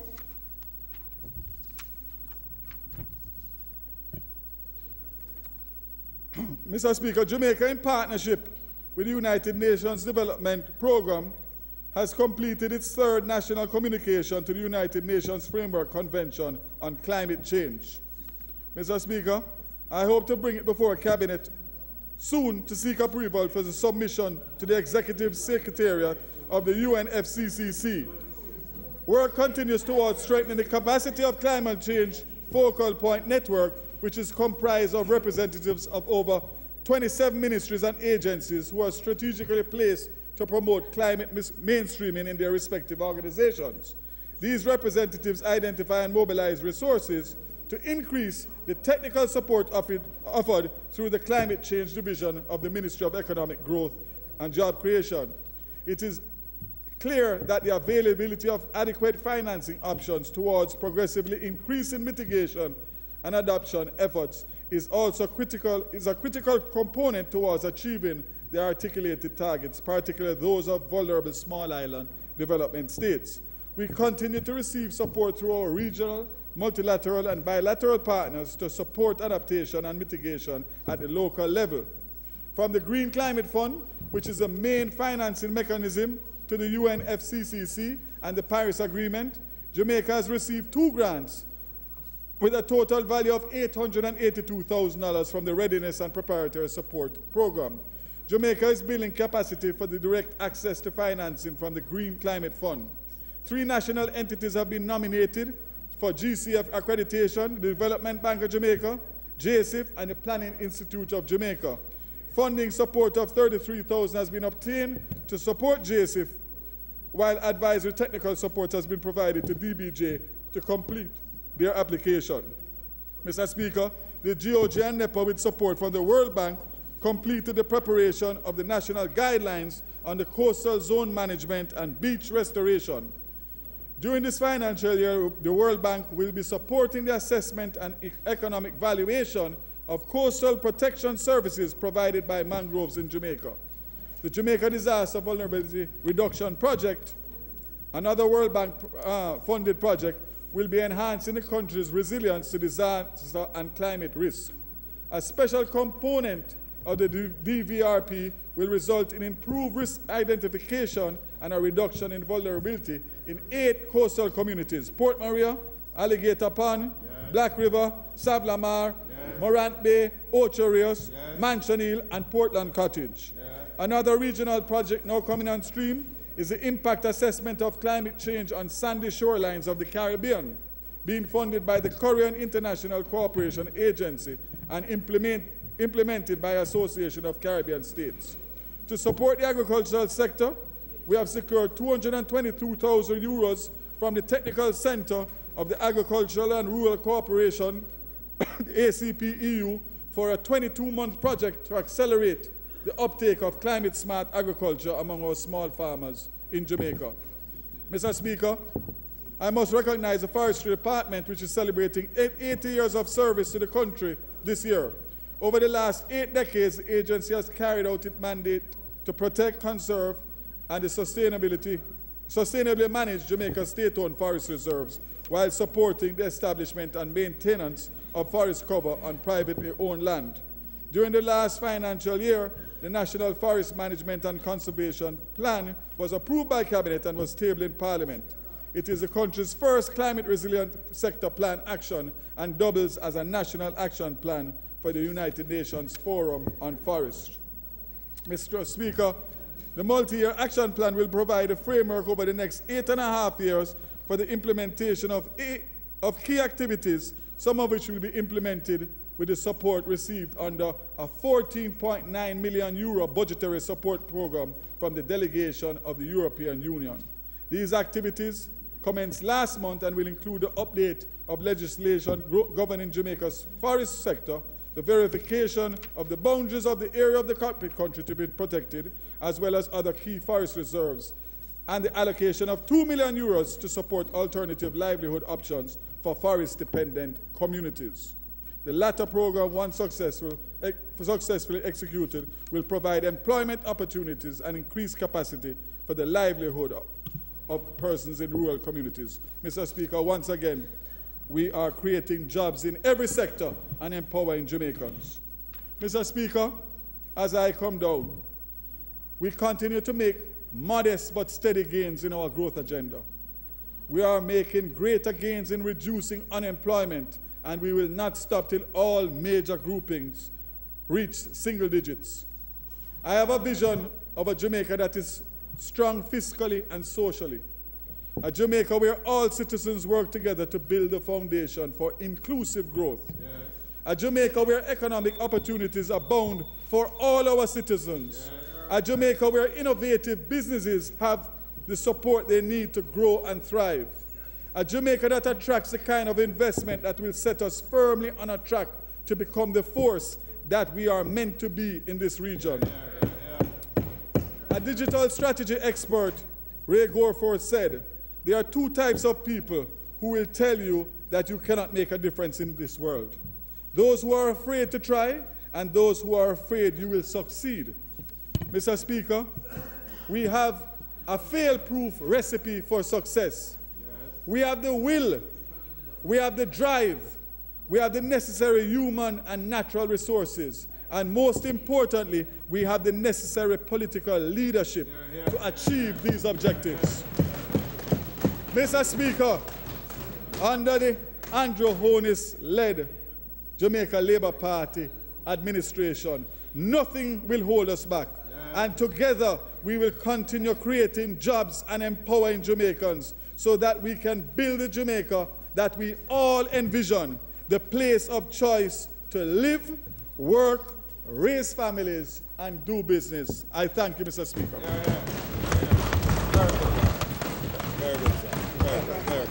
Mr. Speaker, Jamaica, in partnership with the United Nations Development Programme, has completed its third national communication to the United Nations Framework Convention on Climate Change. Mr. Speaker, I hope to bring it before Cabinet soon to seek approval for the submission to the Executive Secretariat of the UNFCCC. Work continues towards strengthening the capacity of climate change focal point network, which is comprised of representatives of over 27 ministries and agencies who are strategically placed to promote climate mainstreaming in their respective organizations. These representatives identify and mobilize resources to increase the technical support offered through the Climate Change Division of the Ministry of Economic Growth and Job Creation. It is clear that the availability of adequate financing options towards progressively increasing mitigation and adoption efforts is also a critical component towards achieving the articulated targets, particularly those of vulnerable small island development states. We continue to receive support through our regional, multilateral, and bilateral partners to support adaptation and mitigation at the local level. From the Green Climate Fund, which is the main financing mechanism, to the UNFCCC and the Paris Agreement, Jamaica has received 2 grants with a total value of $882,000 from the Readiness and Preparatory Support Program. Jamaica is building capacity for the direct access to financing from the Green Climate Fund. 3 national entities have been nominated for GCF accreditation: the Development Bank of Jamaica, JSIF, and the Planning Institute of Jamaica. Funding support of $33,000 has been obtained to support JSIF, while advisory technical support has been provided to DBJ to complete their application. Mr. Speaker, the GOG and NEPA, with support from the World Bank, completed the preparation of the national guidelines on the coastal zone management and beach restoration. During this financial year, the World Bank will be supporting the assessment and economic valuation of coastal protection services provided by mangroves in Jamaica. The Jamaica Disaster Vulnerability Reduction Project, another World Bank funded project, will be enhancing the country's resilience to disaster and climate risk. A special component of the DVRP will result in improved risk identification and a reduction in vulnerability in 8 coastal communities: Port Maria, Alligator Pond, Black River, Savlamar, Morant Bay, Ocho Rios, Mansion Hill, and Portland Cottage. Another regional project now coming on stream is the impact assessment of climate change on sandy shorelines of the Caribbean, being funded by the Korean International Cooperation Agency and implemented by Association of Caribbean States. To support the agricultural sector, we have secured €222,000 from the Technical Center of the Agricultural and Rural Cooperation, ACP EU, for a 22-month project to accelerate the uptake of climate-smart agriculture among our small farmers in Jamaica. Mr. Speaker, I must recognize the Forestry Department, which is celebrating 80 years of service to the country this year. Over the last 8 decades, the agency has carried out its mandate to protect, conserve, and sustainably manage Jamaica's state-owned forest reserves while supporting the establishment and maintenance of forest cover on privately owned land. During the last financial year, the National Forest Management and Conservation Plan was approved by Cabinet and was tabled in Parliament. It is the country's first climate-resilient sector plan action and doubles as a national action plan for the United Nations Forum on Forest. Mr. Speaker, the multi-year action plan will provide a framework over the next 8.5 years for the implementation of key activities, some of which will be implemented with the support received under a €14.9 million budgetary support program from the delegation of the European Union. These activities commenced last month and will include the update of legislation governing Jamaica's forest sector, the verification of the boundaries of the area of the country to be protected, as well as other key forest reserves, and the allocation of €2 million to support alternative livelihood options for forest-dependent communities. The latter program, once successfully executed, will provide employment opportunities and increase capacity for the livelihood of persons in rural communities. Mr. Speaker, once again, we are creating jobs in every sector and empowering Jamaicans. Mr. Speaker, as I come down, we continue to make modest but steady gains in our growth agenda. We are making greater gains in reducing unemployment, and we will not stop till all major groupings reach single digits. I have a vision of a Jamaica that is strong fiscally and socially. A Jamaica where all citizens work together to build the foundation for inclusive growth. Yes. A Jamaica where economic opportunities abound for all our citizens. Yes. A Jamaica where innovative businesses have the support they need to grow and thrive. A Jamaica that attracts the kind of investment that will set us firmly on a track to become the force that we are meant to be in this region. A digital strategy expert, Ray Gorforth, said, there are two types of people who will tell you that you cannot make a difference in this world. Those who are afraid to try, and those who are afraid you will succeed. Mr. Speaker, we have a fail-proof recipe for success. Yes. We have the will, we have the drive, we have the necessary human and natural resources, and most importantly, we have the necessary political leadership to achieve these objectives. Mr. Speaker, under the Andrew Holness-led Jamaica Labour Party administration, nothing will hold us back. And together, we will continue creating jobs and empowering Jamaicans so that we can build a Jamaica that we all envision, the place of choice to live, work, raise families, and do business. I thank you, Mr. Speaker. Very good, sir. Very good.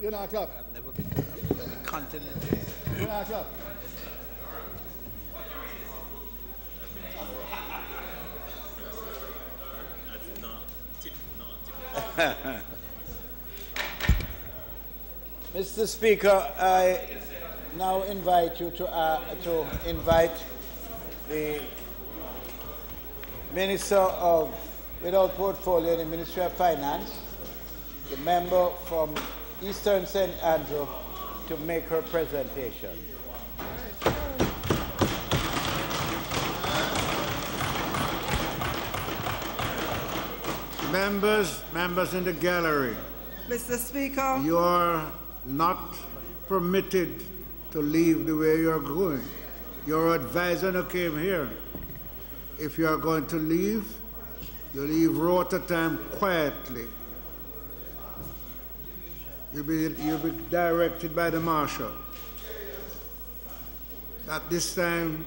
You know, clap. I've never been to the continent. You know, clap. Mr. Speaker, I now invite you to invite the Minister of Without Portfolio in the Ministry of Finance, the member from Eastern St. Andrew, to make her presentation. Members in the gallery. Mr. Speaker. You are not permitted to leave the way you're going. Your advisor who came here. If you are going to leave, you leave rota time quietly. You'll be directed by the marshal. At this time,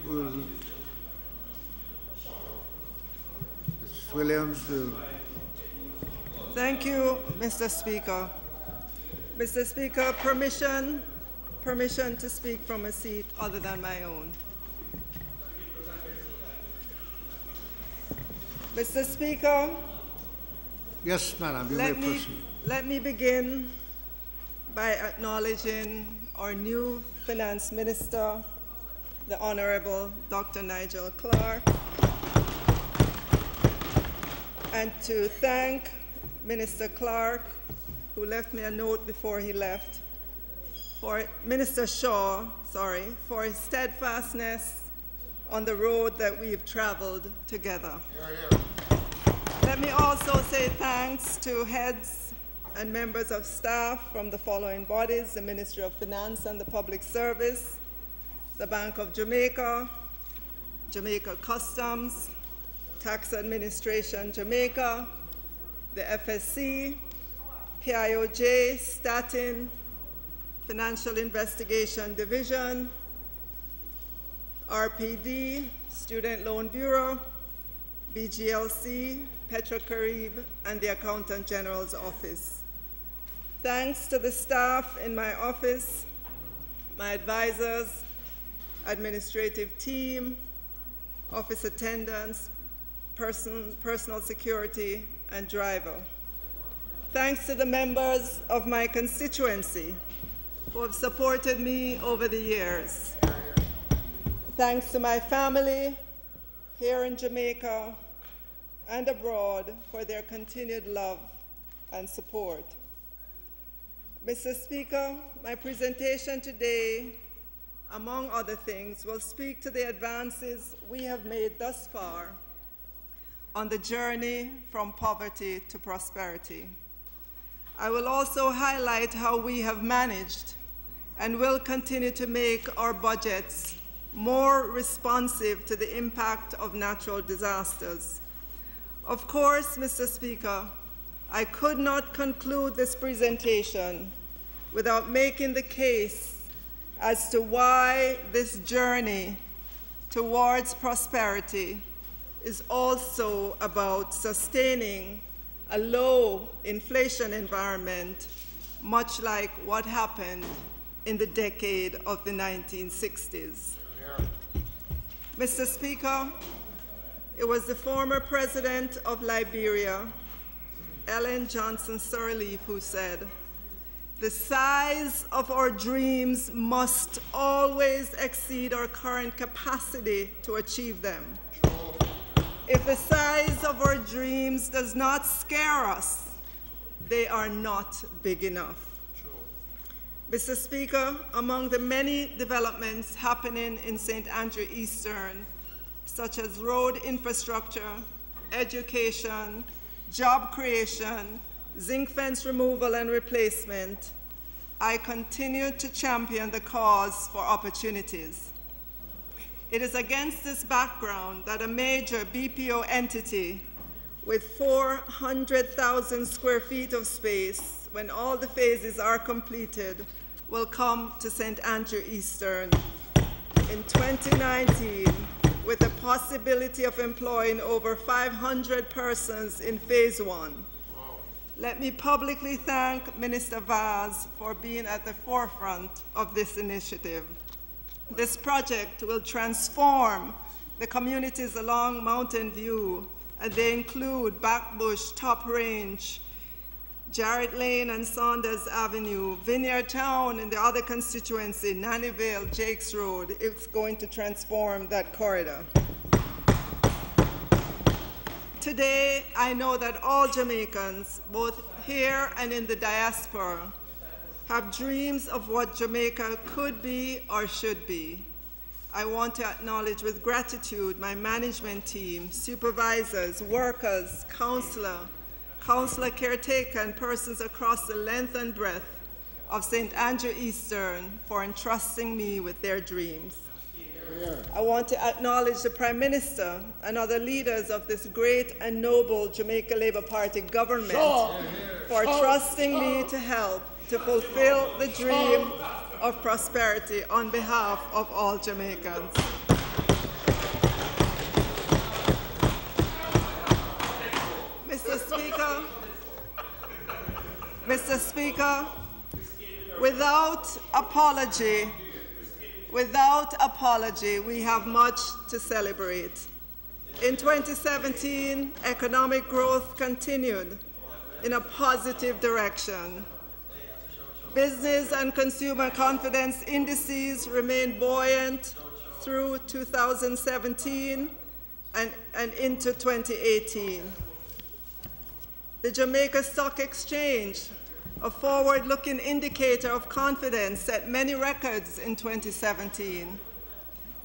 Mrs. Williams will. Thank you, Mr. Speaker. Mr. Speaker, permission to speak from a seat other than my own. Mr. Speaker. Yes, madam, you may proceed. Let me begin by acknowledging our new Finance Minister, the Honorable Dr. Nigel Clark, and to thank Minister Clark, who left me a note before he left, for Minister Shaw, for his steadfastness on the road that we've traveled together. Let me also say thanks to heads and members of staff from the following bodies: the Ministry of Finance and the Public Service, the Bank of Jamaica, Jamaica Customs, Tax Administration Jamaica, the FSC, PIOJ, Statin, Financial Investigation Division, RPD, Student Loan Bureau, BGLC, Petrocarib, and the Accountant General's Office. Thanks to the staff in my office, my advisors, administrative team, office attendants, personal security, and driver. Thanks to the members of my constituency who have supported me over the years. Thanks to my family here in Jamaica and abroad for their continued love and support. Mr. Speaker, my presentation today, among other things, will speak to the advances we have made thus far on the journey from poverty to prosperity. I will also highlight how we have managed and will continue to make our budgets more responsive to the impact of natural disasters. Of course, Mr. Speaker, I could not conclude this presentation without making the case as to why this journey towards prosperity is also about sustaining a low inflation environment, much like what happened in the decade of the 1960s. Mr. Speaker, it was the former president of Liberia, Ellen Johnson Sirleaf, who said, "The size of our dreams must always exceed our current capacity to achieve them. If the size of our dreams does not scare us, they are not big enough." Mr. Speaker, among the many developments happening in St. Andrew Eastern, such as road infrastructure, education, job creation, zinc fence removal and replacement, I continue to champion the cause for opportunities. It is against this background that a major BPO entity with 400,000 square feet of space, when all the phases are completed, will come to St. Andrew Eastern in 2019 with the possibility of employing over 500 persons in phase one. Let me publicly thank Minister Vaz for being at the forefront of this initiative. This project will transform the communities along Mountain View, and they include Backbush, Top Range, Jarrett Lane and Saunders Avenue, Vineyard Town in the other constituency, Nannyvale, Jakes Road. It's going to transform that corridor. Today, I know that all Jamaicans, both here and in the diaspora, have dreams of what Jamaica could be or should be. I want to acknowledge with gratitude my management team, supervisors, workers, counselor caretaker, and persons across the length and breadth of St. Andrew Eastern for entrusting me with their dreams. I want to acknowledge the Prime Minister and other leaders of this great and noble Jamaica Labour Party government for trusting me to help to fulfill the dream of prosperity on behalf of all Jamaicans. Mr. Speaker, without apology, we have much to celebrate. In 2017, economic growth continued in a positive direction. Business and consumer confidence indices remained buoyant through 2017 and into 2018. The Jamaica Stock Exchange, a forward-looking indicator of confidence, set many records in 2017.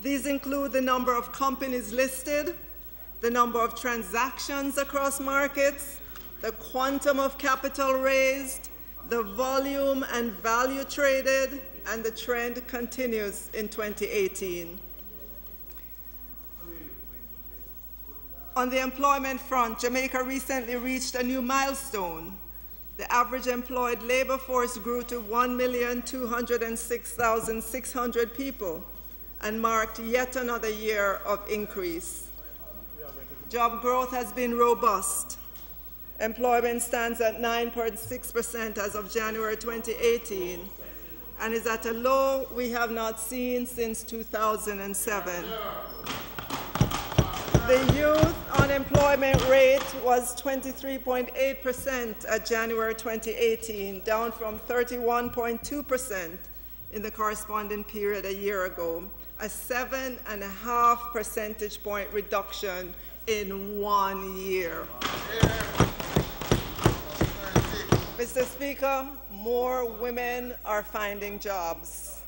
These include the number of companies listed, the number of transactions across markets, the quantum of capital raised, the volume and value traded, and the trend continues in 2018. On the employment front, Jamaica recently reached a new milestone. The average employed labor force grew to 1,206,600 people and marked yet another year of increase. Job growth has been robust. Employment stands at 9.6% as of January 2018 and is at a low we have not seen since 2007. The youth unemployment rate was 23.8% at January 2018, down from 31.2% in the corresponding period a year ago, a 7.5 percentage point reduction in 1 year. Mr. Speaker, more women are finding jobs,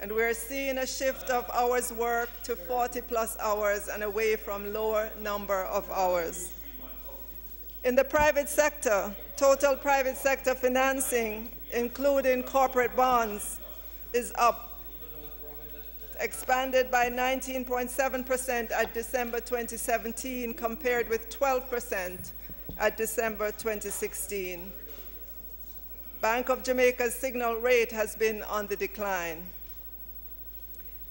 and we're seeing a shift of hours worked to 40+ hours and away from lower number of hours. In the private sector, total private sector financing, including corporate bonds, is up, expanded by 19.7% at December 2017 compared with 12% at December 2016. Bank of Jamaica's signal rate has been on the decline.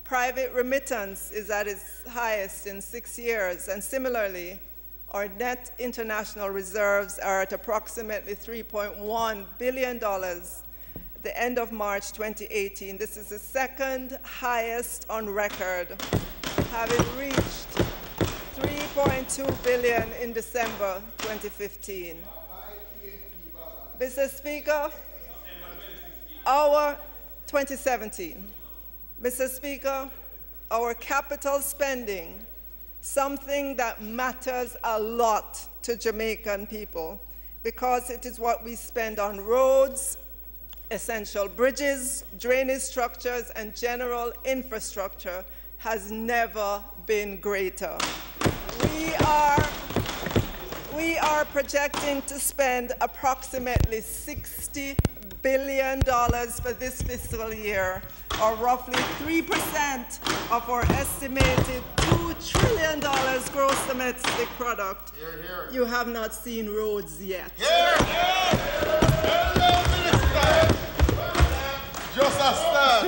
Private remittance is at its highest in 6 years, and similarly, our net international reserves are at approximately $3.1 billion at the end of March 2018. This is the second highest on record, having reached $3.2 billion in December 2015. Mr. Speaker, our 2017. Mr. Speaker, our capital spending, something that matters a lot to Jamaican people because it is what we spend on roads, essential bridges, drainage structures, and general infrastructure, has never been greater. We are projecting to spend approximately $60 billion for this fiscal year, or roughly 3% of our estimated $2 trillion gross domestic product. Hear, hear. You have not seen roads yet. Hello, Minister. Just a start.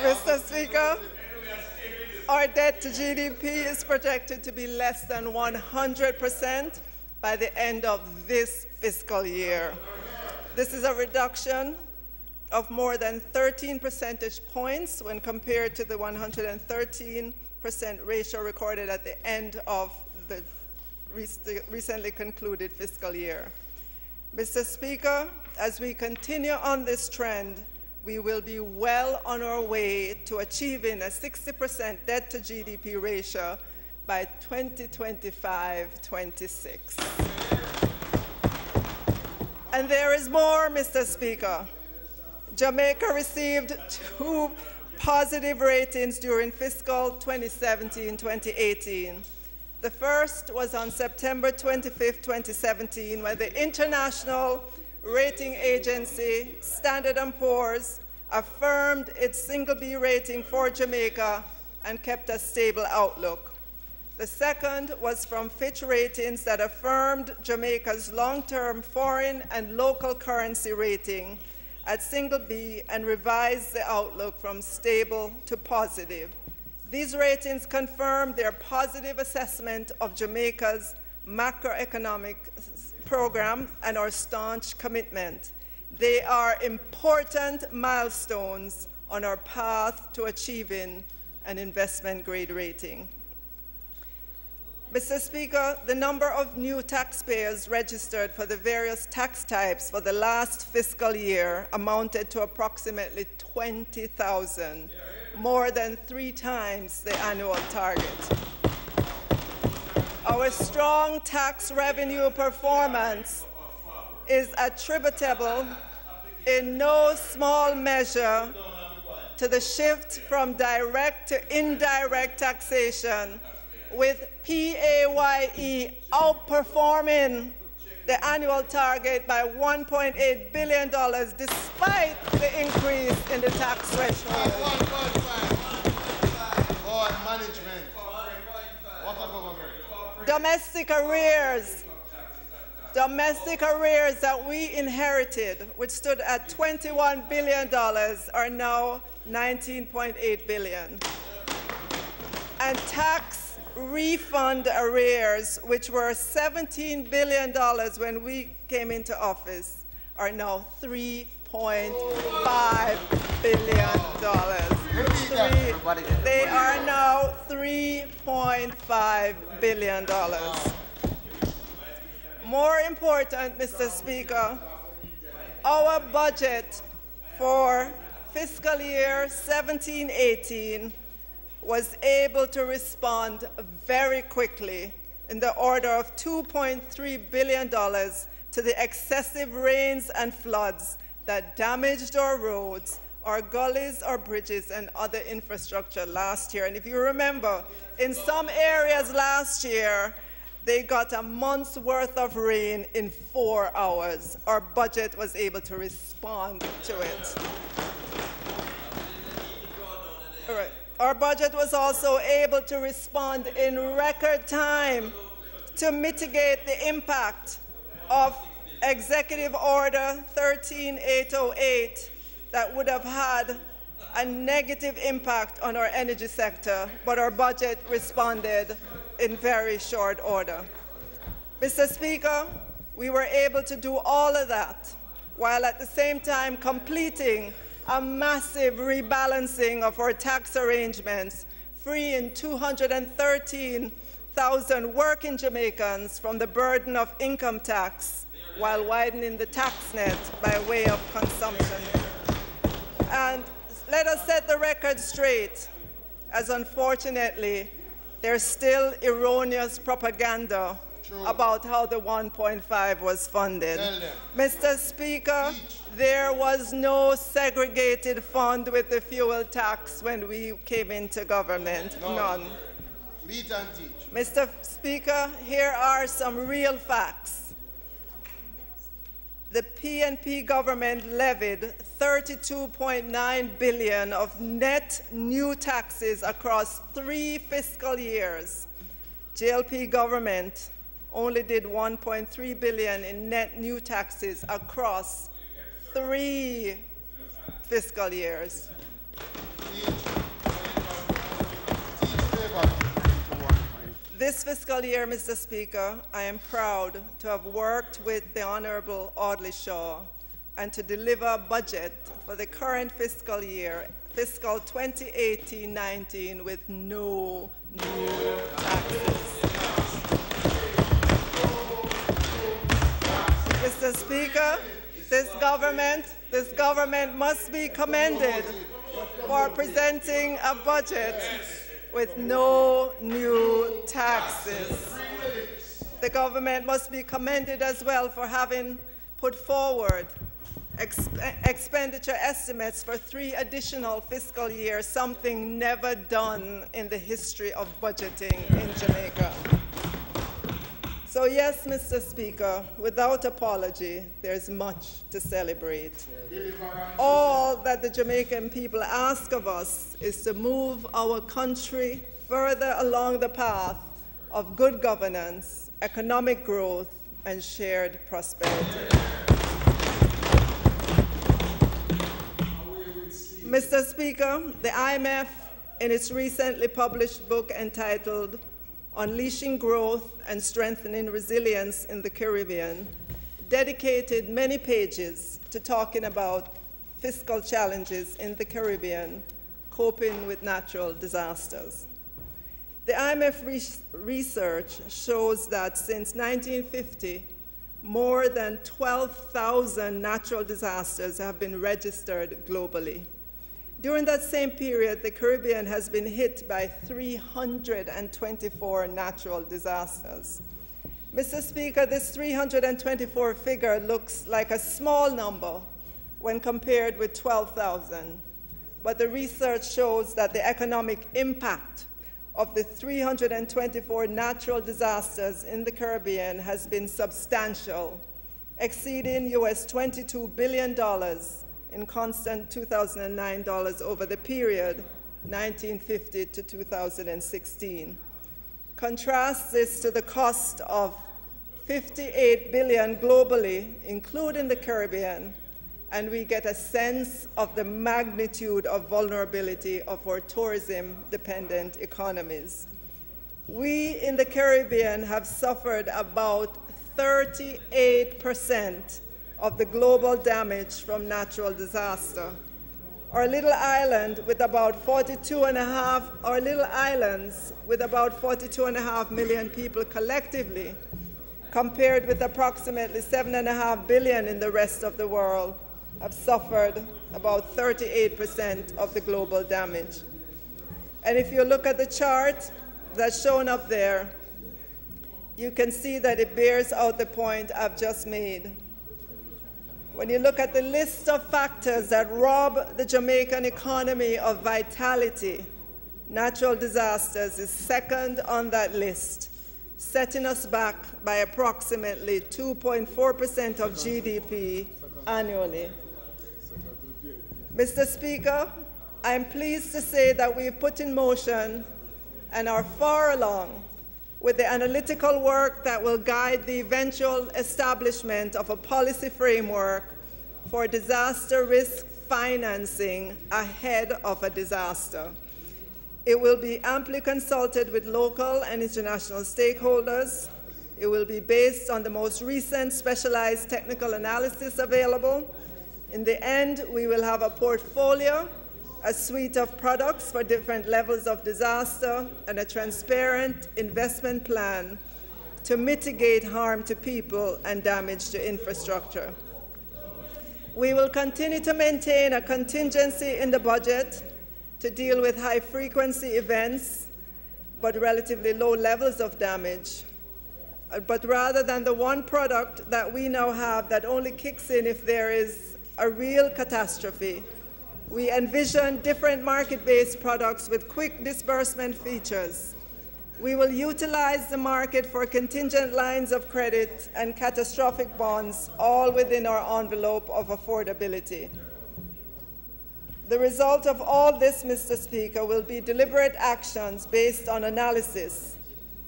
Mr. Speaker, our debt to GDP is projected to be less than 100% by the end of this fiscal year. This is a reduction of more than 13 percentage points when compared to the 113% ratio recorded at the end of the recently concluded fiscal year. Mr. Speaker, as we continue on this trend, we will be well on our way to achieving a 60% debt to GDP ratio by 2025-26. And there is more, Mr. Speaker. Jamaica received 2 positive ratings during fiscal 2017-2018. The first was on September 25, 2017, when the international rating agency Standard & Poor's affirmed its single B rating for Jamaica and kept a stable outlook. The second was from Fitch Ratings that affirmed Jamaica's long-term foreign and local currency rating at single B and revised the outlook from stable to positive. These ratings confirmed their positive assessment of Jamaica's macroeconomic program and our staunch commitment. They are important milestones on our path to achieving an investment-grade rating. Mr. Speaker, the number of new taxpayers registered for the various tax types for the last fiscal year amounted to approximately 20,000, more than 3 times the annual target. Our strong tax revenue performance is attributable in no small measure to the shift from direct to indirect taxation, with PAYE outperforming the annual target by $1.8 billion despite the increase in the tax threshold. Board management. What a government. Domestic arrears that we inherited, which stood at $21 billion, are now $19.8 billion. And tax refund arrears, which were $17 billion when we came into office, are now $3.5 billion. They are now $3.5 billion. More important, Mr. Speaker, our budget for fiscal year 17-18 was able to respond very quickly in the order of $2.3 billion to the excessive rains and floods that damaged our roads, our gullies, our bridges, and other infrastructure last year. And if you remember, in some areas last year, they got a month's worth of rain in 4 hours. Our budget was able to respond to it. All right. Our budget was also able to respond in record time to mitigate the impact of Executive Order 13808 that would have had a negative impact on our energy sector, but our budget responded in very short order. Mr. Speaker, we were able to do all of that while at the same time completing a massive rebalancing of our tax arrangements, freeing 213,000 working Jamaicans from the burden of income tax while widening the tax net by way of consumption. And let us set the record straight, as unfortunately, there's still erroneous propaganda about how the 1.5 was funded. Mr. Speaker, there was no segregated fund with the fuel tax when we came into government. None. Beat and teach. Mr. Speaker, here are some real facts. The PNP government levied $32.9 billion of net new taxes across 3 fiscal years. JLP government only did $1.3 billion in net new taxes across 3 fiscal years. This fiscal year, Mr. Speaker, I am proud to have worked with the Honorable Audit Shaw and to deliver a budget for the current fiscal year, fiscal 2018-19, with no new taxes. Mr. Speaker, this government must be commended for presenting a budget with no new taxes. The government must be commended as well for having put forward expenditure estimates for 3 additional fiscal years, something never done in the history of budgeting in Jamaica. So yes, Mr. Speaker, without apology, there's much to celebrate. All that the Jamaican people ask of us is to move our country further along the path of good governance, economic growth, and shared prosperity. Mr. Speaker, the IMF, in its recently published book entitled Unleashing Growth and Strengthening Resilience in the Caribbean, dedicated many pages to talking about fiscal challenges in the Caribbean, coping with natural disasters. The IMF research shows that since 1950, more than 12,000 natural disasters have been registered globally. During that same period, the Caribbean has been hit by 324 natural disasters. Mr. Speaker, this 324 figure looks like a small number when compared with 12,000, but the research shows that the economic impact of the 324 natural disasters in the Caribbean has been substantial, exceeding US $22 billion in constant 2009 dollars over the period 1950 to 2016. Contrast this to the cost of $58 billion globally, including the Caribbean, and we get a sense of the magnitude of vulnerability of our tourism-dependent economies. We in the Caribbean have suffered about 38% of the global damage from natural disaster. Our little island with about 42.5 million people collectively, compared with approximately 7.5 billion in the rest of the world, have suffered about 38% of the global damage. And if you look at the chart that's shown up there, you can see that it bears out the point I've just made. When you look at the list of factors that rob the Jamaican economy of vitality, natural disasters is second on that list, setting us back by approximately 2.4% of GDP annually. Mr. Speaker, I am pleased to say that we have put in motion and are far along with the analytical work that will guide the eventual establishment of a policy framework for disaster risk financing ahead of a disaster. It will be amply consulted with local and international stakeholders. It will be based on the most recent specialized technical analysis available. In the end, we will have a portfolio, a suite of products for different levels of disaster, and a transparent investment plan to mitigate harm to people and damage to infrastructure. We will continue to maintain a contingency in the budget to deal with high-frequency events, but relatively low levels of damage. But rather than the one product that we now have that only kicks in if there is a real catastrophe, we envision different market-based products with quick disbursement features. We will utilize the market for contingent lines of credit and catastrophic bonds, all within our envelope of affordability. The result of all this, Mr. Speaker, will be deliberate actions based on analysis.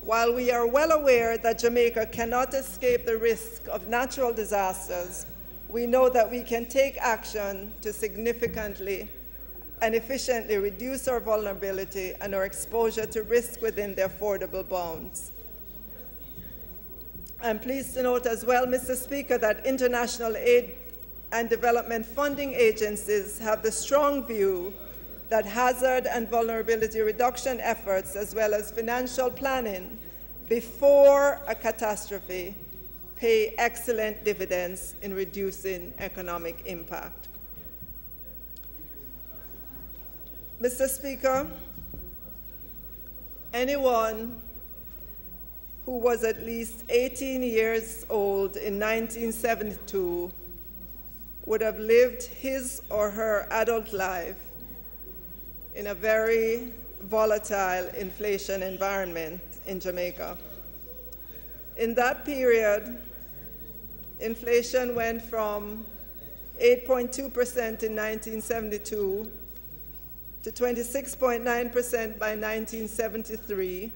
While we are well aware that Jamaica cannot escape the risk of natural disasters, we know that we can take action to significantly and efficiently reduce our vulnerability and our exposure to risk within the affordable bounds. I'm pleased to note as well, Mr. Speaker, that international aid and development funding agencies have the strong view that hazard and vulnerability reduction efforts, as well as financial planning before a catastrophe, pay excellent dividends in reducing economic impact. Mr. Speaker, anyone who was at least 18 years old in 1972 would have lived his or her adult life in a very volatile inflation environment in Jamaica. In that period, inflation went from 8.2% in 1972 to 26.9% by 1973,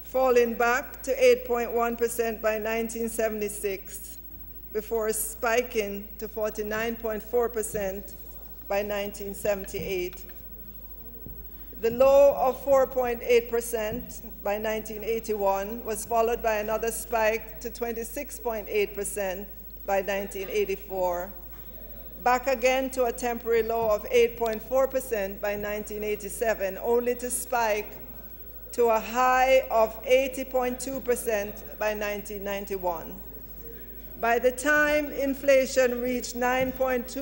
falling back to 8.1% by 1976, before spiking to 49.4% by 1978. The low of 4.8% by 1981 was followed by another spike to 26.8% by 1984, back again to a temporary low of 8.4% by 1987, only to spike to a high of 80.2% by 1991. By the time inflation reached 9.2%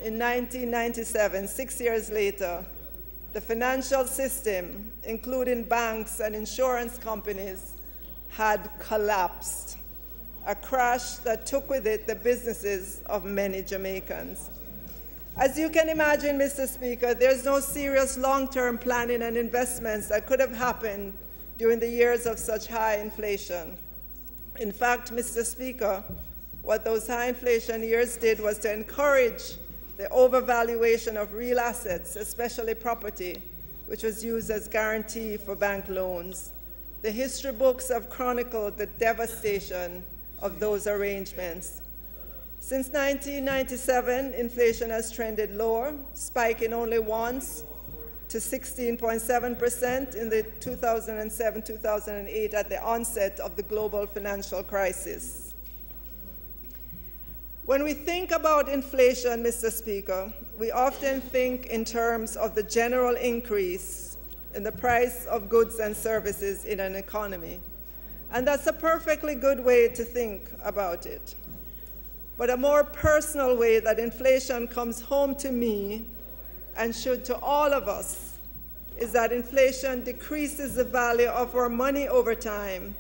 in 1997, 6 years later, the financial system, including banks and insurance companies, had collapsed, a crash that took with it the businesses of many Jamaicans. As you can imagine, Mr. Speaker, there's no serious long-term planning and investments that could have happened during the years of such high inflation. In fact, Mr. Speaker, what those high inflation years did was to encourage the overvaluation of real assets, especially property, which was used as guarantee for bank loans. The history books have chronicled the devastation of those arrangements. Since 1997, inflation has trended lower, spiking only once to 16.7% in the 2007-2008 at the onset of the global financial crisis. When we think about inflation, Mr. Speaker, we often think in terms of the general increase in the price of goods and services in an economy. And that's a perfectly good way to think about it. But a more personal way that inflation comes home to me, and should to all of us, is that inflation decreases the value of our money over time,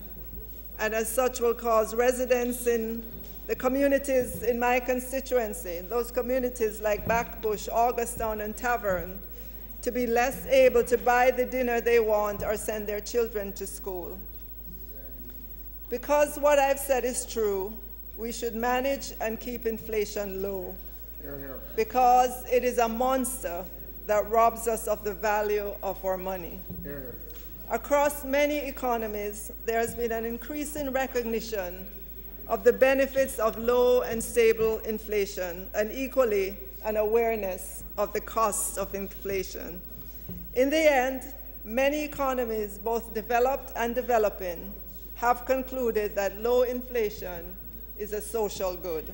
and as such will cause residents in the communities in my constituency, those communities like Backbush, Augusttown, and Tavern, to be less able to buy the dinner they want or send their children to school. Because what I've said is true, we should manage and keep inflation low. Hear, hear. Because it is a monster that robs us of the value of our money. Hear, hear. Across many economies, there has been an increasing recognition of the benefits of low and stable inflation, and equally an awareness of the costs of inflation. In the end, many economies, both developed and developing, have concluded that low inflation is a social good.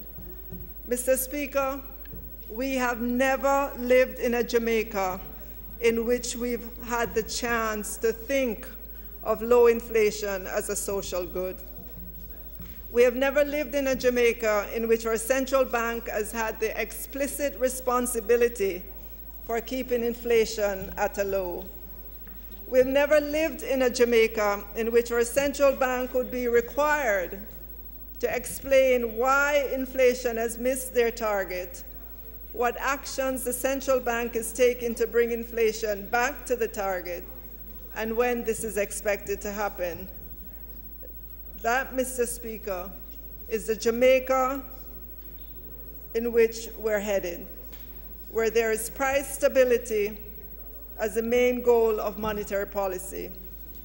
Mr. Speaker, we have never lived in a Jamaica in which we've had the chance to think of low inflation as a social good. We have never lived in a Jamaica in which our central bank has had the explicit responsibility for keeping inflation at a low. We've never lived in a Jamaica in which our central bank would be required to explain why inflation has missed their target, what actions the central bank is taking to bring inflation back to the target, and when this is expected to happen. That, Mr. Speaker, is the Jamaica in which we're headed, where there is price stability as the main goal of monetary policy.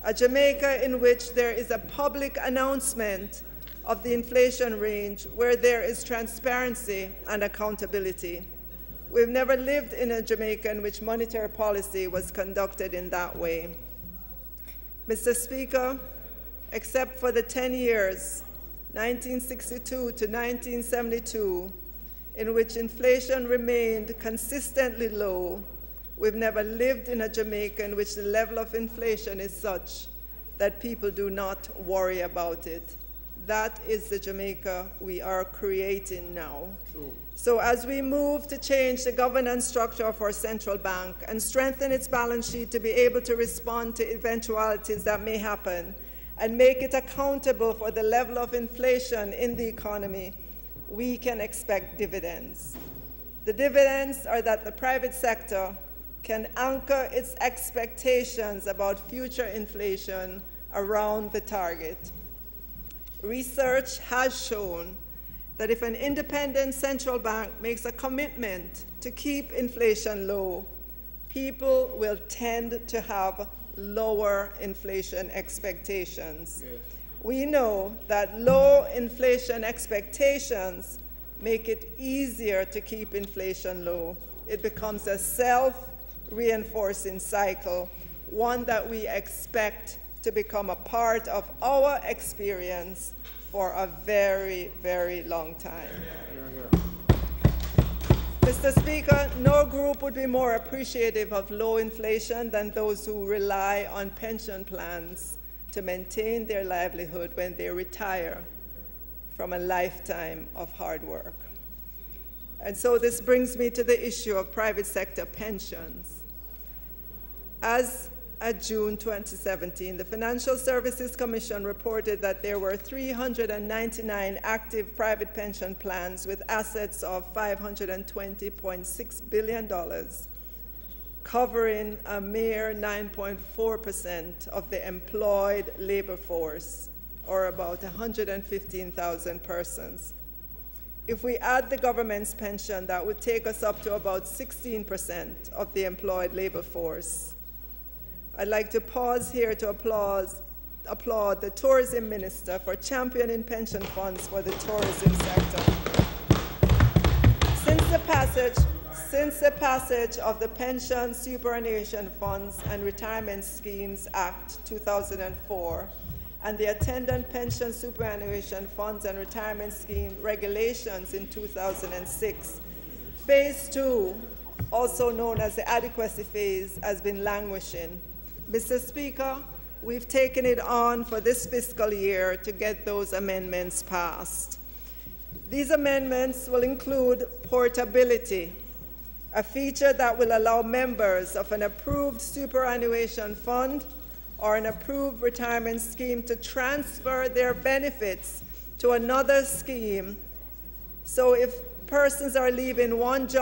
A Jamaica in which there is a public announcement of the inflation range, where there is transparency and accountability. We've never lived in a Jamaica in which monetary policy was conducted in that way. Mr. Speaker, except for the 10 years, 1962 to 1972, in which inflation remained consistently low, we've never lived in a Jamaica in which the level of inflation is such that people do not worry about it. That is the Jamaica we are creating now. True. So as we move to change the governance structure of our central bank and strengthen its balance sheet to be able to respond to eventualities that may happen, and make it accountable for the level of inflation in the economy, we can expect dividends. The dividends are that the private sector can anchor its expectations about future inflation around the target. Research has shown that if an independent central bank makes a commitment to keep inflation low, people will tend to have lower inflation expectations. Yes. We know that low inflation expectations make it easier to keep inflation low. It becomes a self-reinforcing cycle, one that we expect to become a part of our experience for a very, very long time. Mr. Speaker, no group would be more appreciative of low inflation than those who rely on pension plans to maintain their livelihood when they retire from a lifetime of hard work. And so this brings me to the issue of private sector pensions. As at June 2017, the Financial Services Commission reported that there were 399 active private pension plans with assets of $520.6 billion, covering a mere 9.4% of the employed labor force, or about 115,000 persons. If we add the government's pension, that would take us up to about 16% of the employed labor force. I'd like to pause here to applaud the tourism minister for championing pension funds for the tourism sector. Since the passage of the Pension Superannuation Funds and Retirement Schemes Act 2004 and the attendant pension superannuation funds and retirement scheme regulations in 2006, Phase 2, also known as the adequacy phase, has been languishing. Mr. Speaker, we've taken it on for this fiscal year to get those amendments passed. These amendments will include portability, a feature that will allow members of an approved superannuation fund or an approved retirement scheme to transfer their benefits to another scheme. So if persons are leaving one job